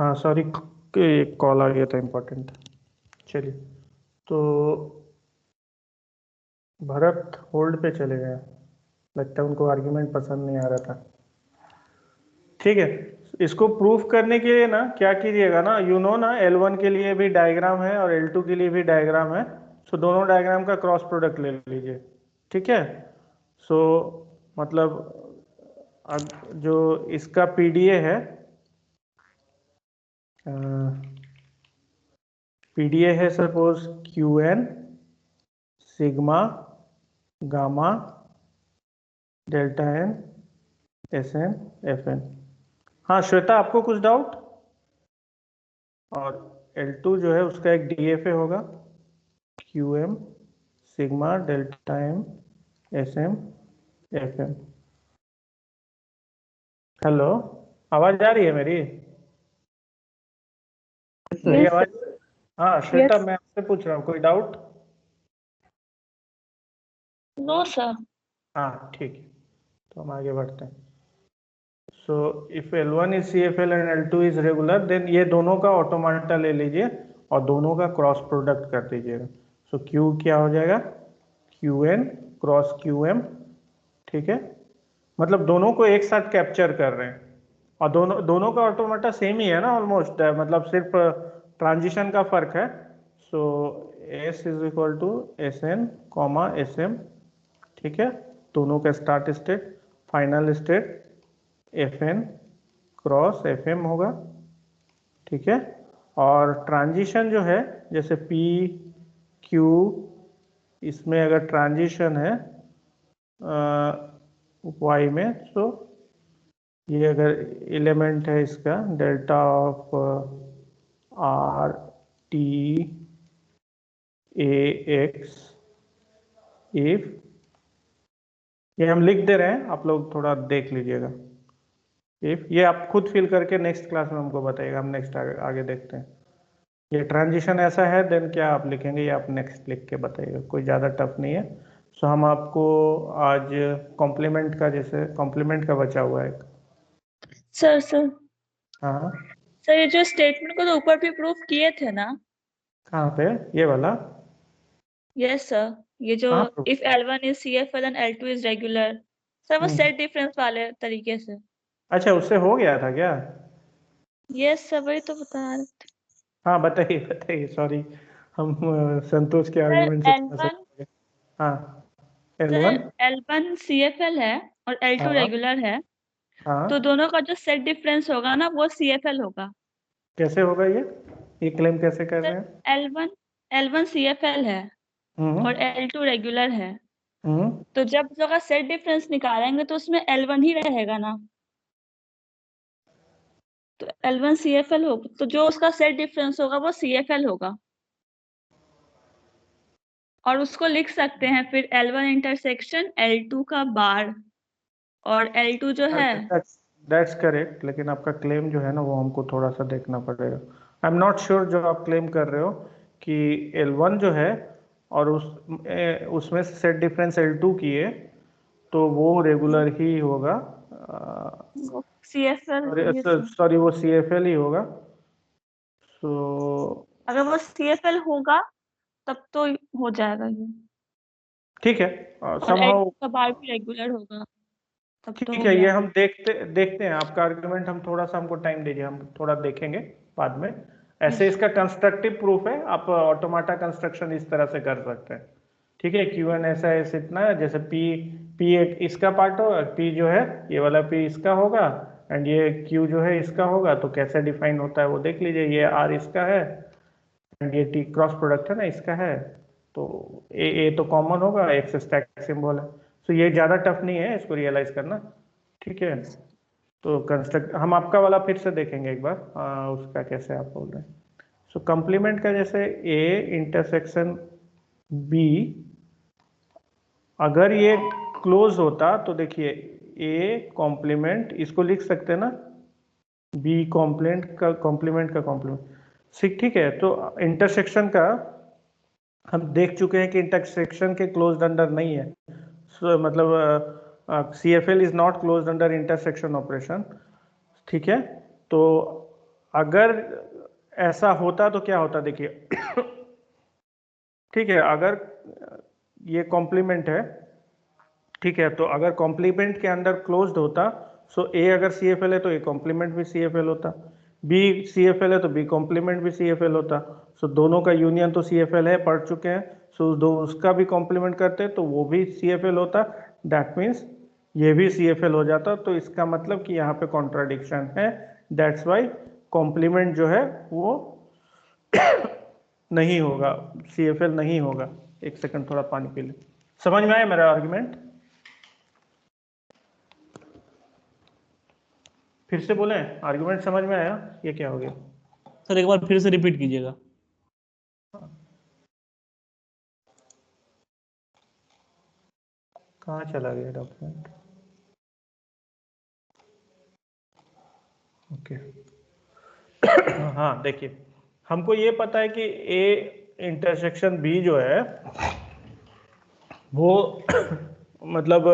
हाँ सॉरी, एक कॉल आ गया था इम्पोर्टेंट। चलिए, तो भरत होल्ड पे चले गए, लगता है उनको आर्ग्यूमेंट पसंद नहीं आ रहा था। ठीक है, इसको प्रूफ करने के लिए ना क्या कीजिएगा ना, ना L1 के लिए भी डायग्राम है और L2 के लिए भी डायग्राम है। सो दोनों डायग्राम का क्रॉस प्रोडक्ट ले लीजिए। ठीक है, सो मतलब जो इसका PDA है, PDA है suppose QN sigma gamma delta n SN FN। हाँ श्वेता, आपको कुछ डाउट? और L2 जो है उसका एक DFA होगा QM sigma delta M SM FM। Hello, आवाज आ रही है मेरी? मेरी Yes, आवाज? हाँ श्वेता, Yes. मैं आपसे पूछ रहा हूँ, कोई डाउट? No, sir. हाँ ठीक है, तो हम आगे बढ़ते हैं। So if L1 is CFL and L2 is regular, then ये दोनों का ऑटोमाटा ले लीजिए और दोनों का क्रॉस प्रोडक्ट कर दीजिएगा। सो Q क्या हो जाएगा? QN cross QM। ठीक है, मतलब दोनों को एक साथ कैप्चर कर रहे हैं और दोनों का ऑटोमाटा सेम ही है ना ऑलमोस्ट, मतलब सिर्फ ट्रांजिशन का फर्क है। So S is equal to SN comma SM। ठीक है, दोनों का start state final state FN cross FM होगा। ठीक है, और ट्रांजिशन जो है जैसे P Q, इसमें अगर ट्रांजिशन है Y में, तो ये अगर एलिमेंट है इसका delta of R T A X if, ये हम लिख दे रहे हैं, आप लोग थोड़ा देख लीजिएगा। इफ ये आप खुद फिल करके नेक्स्ट क्लास में हमको बताइएगा, हम नेक्स्ट आगे देखते हैं। ये ट्रांजिशन ऐसा है, देन क्या आप लिखेंगे ये आप नेक्स्ट लिख के बताइएगा, कोई ज़्यादा टफ नहीं है। सो हम आपको आज कॉम्प्लीमेंट का, जैसे कॉम्प्लीमेंट का बचा हुआ है। सर हाँ, सर ये जो स्टेटमेंट को तो ऊपर भी प्रूफ किए थे ना? कहाँ पे? ये वाला? यस सर, ये जो कहाँ proof? If L1 is CFL and L2 is regular, sir वो सेट डिफरेंस वाले तरीके से। अच्छा, उससे हो गया था क्या? यस सर, वही तो बता रहे थे। हाँ बताइए बताइए, सॉरी हम संतोष के सर आर्गुमेंट से थोड़ा सा L1 हो गया। हाँ, सर L1। L1 CFL है और L2 हाँ रेगुलर है, हाँ, तो दोनों का जो सेट डिफरेंस होगा ना वो CFL होगा। कैसे होगा ये क्लेम कैसे कर रहे सर हैं? L1 CFL है हम्म और L2 रेगुलर है, हम्म तो जब जगह सेट डिफरेंस निकालेंगे तो उसमें L1 ही रहेगा ना, तो L1 CFL होगा, तो जो उसका सेट डिफरेंस होगा वो CFL होगा। और उसको लिख सकते हैं फिर L1 इंटरसेक्शन L2 का बार, और L2 जो है दैट्स करेक्ट, लेकिन आपका क्लेम जो है ना वो हमको थोड़ा सा देखना पड़ेगा। आई एम नॉट श्योर जो आप क्लेम कर रहे हो कि L1 जो है और उसमें से सेट डिफरेंस L2 की है, तो वो रेगुलर ही होगा। CFL, yes, सॉरी वो CFL ही होगा। सो अगर वो CFL होगा तब तो हो जाएगा ये, ठीक है, और समहाउ L2 का बार भी रेगुलर होगा तब तो ठीक हो है, ये गया। हम देखते हैं आपका आर्गुमेंट, हम थोड़ा सा हमको टाइम दीजिए, हम थोड़ा देखेंगे बाद में। ऐसे Yes. इसका कंस्ट्रक्टिव प्रूफ है, आप ऑटोमाटा कंस्ट्रक्शन इस तरह से कर सकते हैं। ठीक है, Q1 ऐसा है इतना है, जैसे P एक इसका पार्ट होगा, P जो है ये वाला P इसका होगा एंड ये Q जो है इसका होगा, तो कैसे डिफाइन होता है वो देख लीजिए। ये R इसका है एंड ये T क्रॉस प्रोडक्ट है ना इसका है, तो ए तो कॉमन होगा, एक से स्टैक सिंबल है। तो ये ज़्यादा टफ नहीं है इसको रियलाइज करना। ठीक है, तो कंस्ट्रक्ट हम आपका वाला फिर से देखेंगे एक बार, उसका कैसे आप बोल रहे हैं। सो कंप्लीमेंट का जैसे A इंटरसेक्शन B, अगर ये क्लोज होता तो देखिए A कॉम्प्लीमेंट, इसको लिख सकते हैं ना B कॉम्प्लीमेंट का कॉम्प्लीमेंट। ठीक है, तो इंटरसेक्शन का हम देख चुके हैं कि इंटरसेक्शन के क्लोज्ड अंडर नहीं है। मतलब CFL is not closed under intersection operation. ठीक है, तो अगर ऐसा होता तो क्या होता, देखिए ठीक है, अगर ये कॉम्प्लीमेंट है, ठीक है, तो अगर कॉम्प्लीमेंट के अंदर क्लोज्ड होता, सो ए अगर CFL है तो ए कॉम्प्लीमेंट भी CFL होता, बी CFL है तो बी कॉम्प्लीमेंट भी CFL होता। सो दोनों का यूनियन तो CFL है, पढ़ चुके हैं। सो दो उसका भी कॉम्प्लीमेंट करते तो वो भी CFL होता, दैट मीन्स ये भी CFL हो जाता। तो इसका मतलब कि यहाँ पे कॉन्ट्राडिक्शन है, दैट्स वाई कॉम्प्लीमेंट जो है वो नहीं होगा, CFL नहीं होगा। एक सेकंड, थोड़ा पानी पी ले। समझ में आया मेरा आर्गुमेंट? फिर से बोलें, आर्गुमेंट समझ में आया? ये क्या हो गया? सर एक बार फिर से रिपीट कीजिएगा। कहाँ चला गया डॉक्यूमेंट? ओके हाँ देखिए, हमको ये पता है कि ए इंटरसेक्शन बी जो है वो मतलब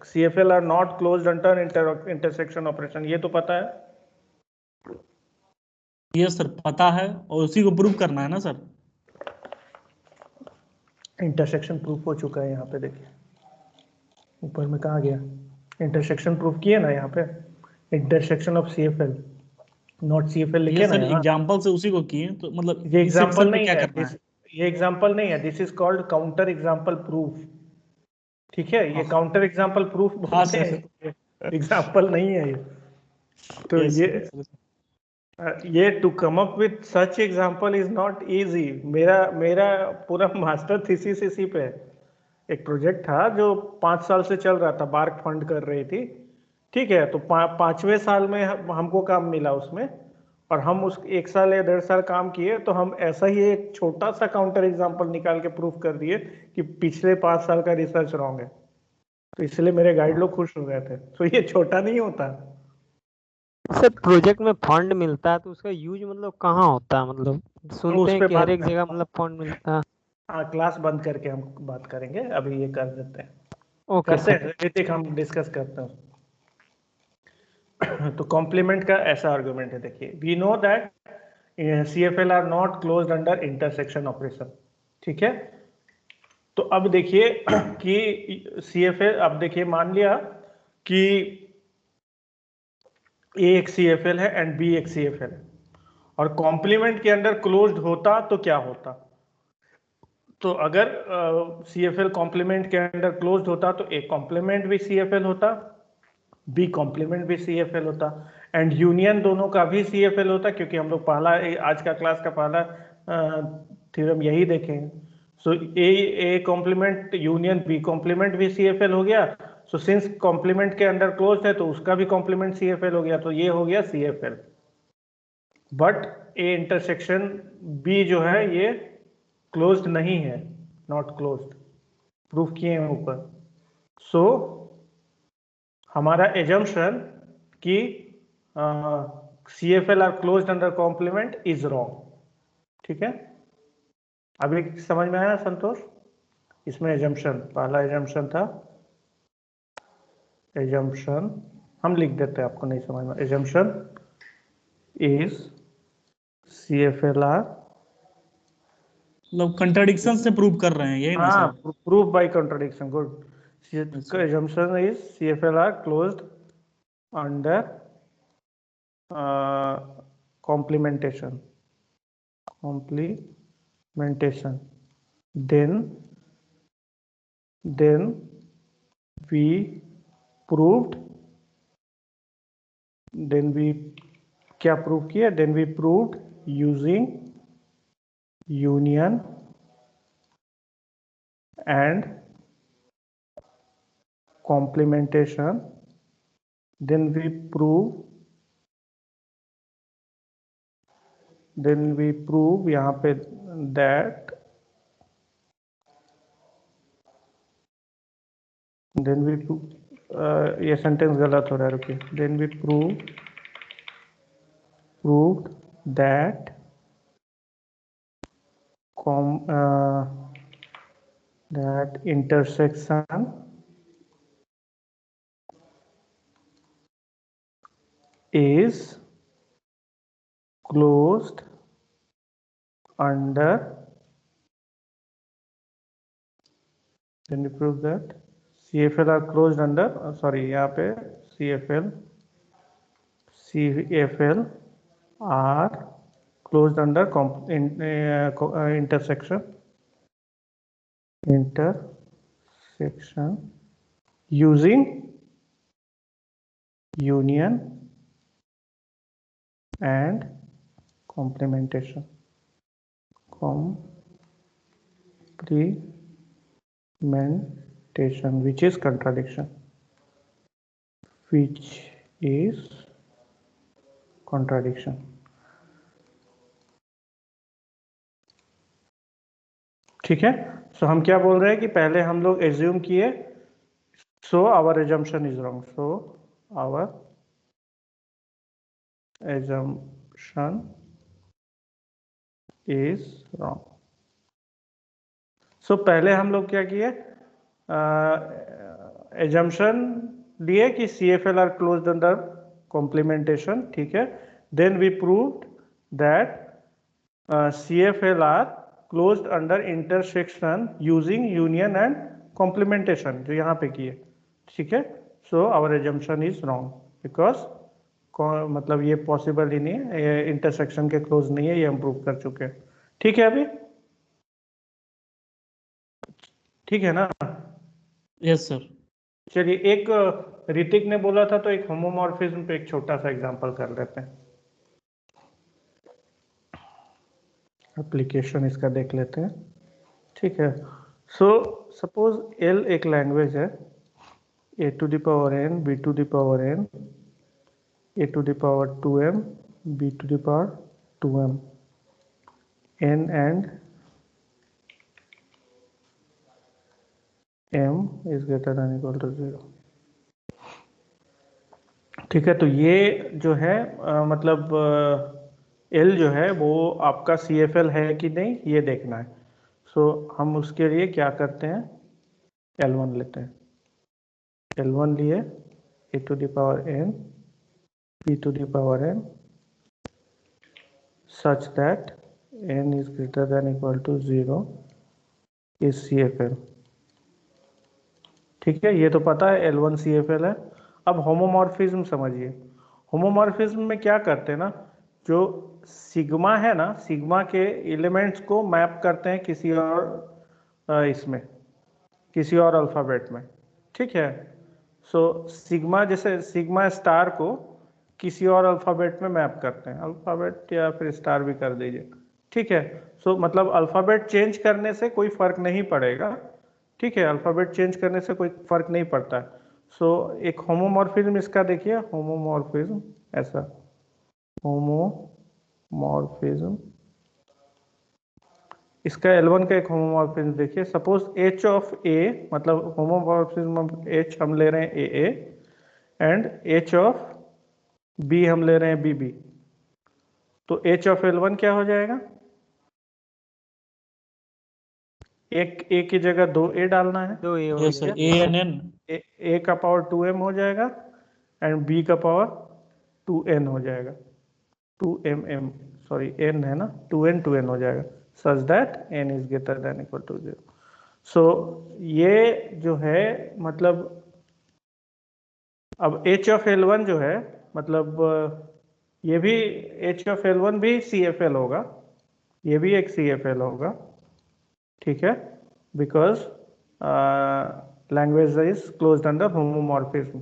CFL are not closed under intersection operation, ये तो पता है। ये सर पता है, और उसी को प्रूव करना है ना सर। इंटरसेक्शन प्रूफ हो चुका है यहाँ पे, देखिए ऊपर में कहाँ गया, इंटरसेक्शन प्रूफ किए ना यहाँ पे, intersection of CFL not CFL लिखे ये ना सर यहाँ। एग्जाम्पल से उसी को किए, तो मतलब ये इस एग्जाम्पल सेक्शन पे नहीं क्या है, करना है? ये एग्जाम्पल नहीं है, this is called counter example proof. ठीक है, ये हाँ। काउंटर एग्जाम्पल प्रूफ हाँ बोलते सर। हैं, एग्जाम्पल नहीं है ये। तो Yes, ये sir. ये to come up with such example is not easy. मेरा मेरा पूरा मास्टर थीसिस इसी पे है। एक प्रोजेक्ट था जो 5 साल से चल रहा था, बार्क फंड कर रही थी। ठीक है, तो 5वें साल में हमको काम मिला उसमें, और हम उस 1 साल या 1.5 साल काम किए, तो हम ऐसा ही एक छोटा सा काउंटर एग्जाम्पल निकाल के प्रूफ कर दिए कि पिछले 5 साल का रिसर्च रॉन्ग है। तो इसलिए मेरे गाइड लोग खुश हो गए थे। तो ये छोटा नहीं होता। सर प्रोजेक्ट में फंड मिलता है तो उसका यूज मतलब कहाँ होता है, मतलब तो सुनते उस हैं पे कि हर बात एक जगह मतलब फंड मिलता है। हाँ, क्लास बंद करके हम बात करेंगे, अभी ये कर देते हैं, ओके करते सर। हैं ऋतिक, हम डिस्कस करते हैं। तो कॉम्प्लीमेंट का ऐसा आर्गुमेंट है, देखिए we know that CFL are not closed under intersection operation. ठीक है, तो अब देखिए कि CFL, अब देखिए मान लिया कि A एक CFL है एंड B एक CFL है, और कॉम्प्लीमेंट के अंदर क्लोज्ड होता तो क्या होता? तो अगर CFL कॉम्प्लीमेंट के अंदर क्लोज्ड होता तो A कॉम्प्लीमेंट भी CFL होता, बी कॉम्प्लीमेंट भी CFL होता, एंड यूनियन दोनों का भी CFL होता, क्योंकि हम लोग पहला आज का क्लास का पहला थ्योरम यही देखेंगे। So A complement union B complement भी CFL हो गया। सो सिंस कॉम्प्लीमेंट के अंडर क्लोज है तो उसका भी कॉम्प्लीमेंट CFL हो गया, तो ये हो गया CFL। But A intersection B जो है ये क्लोज्ड नहीं है, नॉट क्लोज्ड, प्रूफ किए हैं ऊपर। सो हमारा एजम्पशन कि CFL are closed under complement is wrong. ठीक है, अभी समझ में आया संतोष? इसमें एजम्पशन, पहला एजम्पशन था, एजम्पशन हम लिख देते हैं, आपको नहीं समझ में, एजम्पशन इज CFL आर, मतलब कंट्राडिक्शन से प्रूव कर रहे हैं, यही ना हाँ, sir? Proof by contradiction, good. अच्छा। Assumption is CFL are closed under complementation, then we proved, then we क्या प्रूव किया, then we proved using union and complementation, then we prove यहाँ पे that, then we ये sentence गलत हो रहा है, रुकिए, then we proved that that intersection is closed under, can you prove that CFL are closed under, sorry यहाँ पे CFL are closed under intersection using union and complementation which is contradiction, ठीक है। सो हम क्या बोल रहे हैं कि पहले हम लोग एज्यूम किए, so our assumption is wrong, so our assumption is wrong. So पहले हम लोग क्या किए, एजम्पशन लिए कि CFL are closed under complementation, ठीक है। Then we proved that CFL are closed under intersection using union and complementation, जो यहाँ पे किए, ठीक है। So our assumption is wrong because मतलब ये पॉसिबल ही नहीं है, ये इंटरसेक्शन के क्लोज नहीं है, ये हम प्रूव कर चुके हैं, ठीक है। अभी ठीक है ना? Yes sir. चलिए, एक ऋतिक ने बोला था तो एक होमोमॉर्फिज्म पे एक छोटा सा एग्जांपल कर लेते हैं, एप्लीकेशन इसका देख लेते हैं, ठीक है। सो सपोज L एक लैंग्वेज है, a to the power n, b to the power n, a to the power 2m, b to the power 2m, n and m is greater than equal to 0, ठीक है। तो ये जो है मतलब L जो है वो आपका CFL है कि नहीं ये देखना है। सो हम उसके लिए क्या करते हैं, L1 लेते हैं, L1 लिए a to the power n, b to the power n such that n is greater than equal to 0 is CFL, ठीक है। ये तो पता है L1 CFL है। अब होमोमॉर्फिज्म समझिए, होमोमॉर्फिज्म में क्या करते हैं ना, जो सिग्मा है ना, सिग्मा के एलिमेंट्स को मैप करते हैं किसी और इसमें, किसी और अल्फाबेट में, ठीक है। सो सिग्मा, जैसे सिग्मा स्टार को किसी और अल्फाबेट में मैप करते हैं, अल्फाबेट या फिर स्टार भी कर दीजिए, ठीक है। सो मतलब अल्फाबेट चेंज करने से कोई फर्क नहीं पड़ेगा, ठीक है, अल्फाबेट चेंज करने से कोई फर्क नहीं पड़ता है। सो एक होमोमॉर्फिज्म इसका देखिए, होमोमॉर्फिज्म ऐसा, होमोमॉर्फिज्म इसका L1 का एक होमोमॉर्फिज्म देखिए, सपोज H ऑफ A, मतलब होमोमॉर्फिज्म H हम ले रहे हैं AA and H of B हम ले रहे हैं BB, तो H ऑफ L1 क्या हो जाएगा, एक A की जगह 2A डालना है, 2A हो यस सर, गया। ANN A का पावर 2M हो जाएगा एंड B का पावर 2N हो जाएगा, 2mm, सॉरी N है ना, 2N हो जाएगा, such that n is greater than equal to 0। सो ये जो है मतलब अब H ऑफ L1 जो है, मतलब ये भी H ऑफ L1 भी CFL होगा, ये भी एक CFL होगा, ठीक है, because language is closed under homomorphism,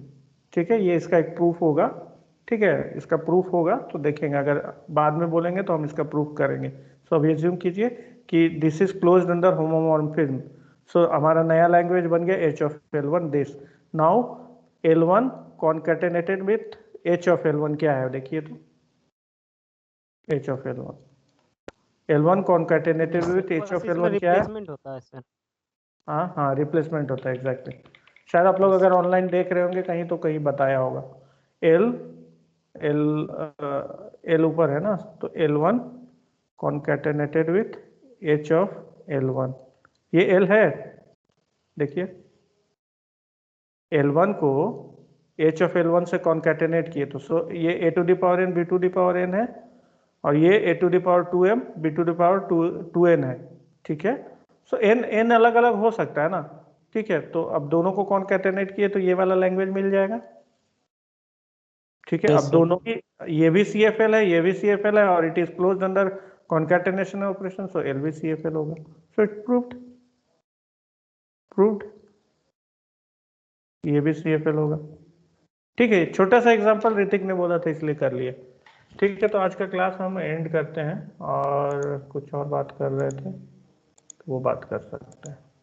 ठीक है। ये इसका एक प्रूफ होगा, ठीक है, इसका प्रूफ होगा तो देखेंगे, अगर बाद में बोलेंगे तो हम इसका प्रूफ करेंगे। सो अब एज्यूम कीजिए कि this is closed under homomorphism, so हमारा नया लैंग्वेज बन गया H of L1 this. Now L1 concatenated with H of L1 क्या है देखिए, तो H of L1 concatenated with H of L1 क्या है, रिप्लेसमेंट होता है सर। हाँ हाँ, रिप्लेसमेंट होता है, एग्जैक्टली। शायद आप लोग अगर ऑनलाइन देख रहे होंगे कहीं तो कहीं बताया होगा, L ऊपर है ना, तो L1 concatenated with H of L1, ये L है, देखिए L1 को H ऑफ L1 से कॉन्कैटेनेट किए तो ये A to the power n B to the power n है, और ये a⁴m b⁴2n है, ठीक है। सो n अलग अलग हो सकता है ना, ठीक है। तो अब दोनों को कॉन्कैटेनेट किए तो ये वाला लैंग्वेज मिल जाएगा, ठीक है। Yes, अब sir. दोनों की, ये भी CFL है, ये भी CFL है, और it is closed under concatenation operation, so L भी CFL होगा। सो इट प्रूव्ड ये भी CFL होगा, ठीक है। छोटा सा एग्जांपल ऋतिक ने बोला था इसलिए कर लिए, ठीक है। तो आज का क्लास हम एंड करते हैं, और कुछ और बात कर रहे थे तो वो बात कर सकते हैं।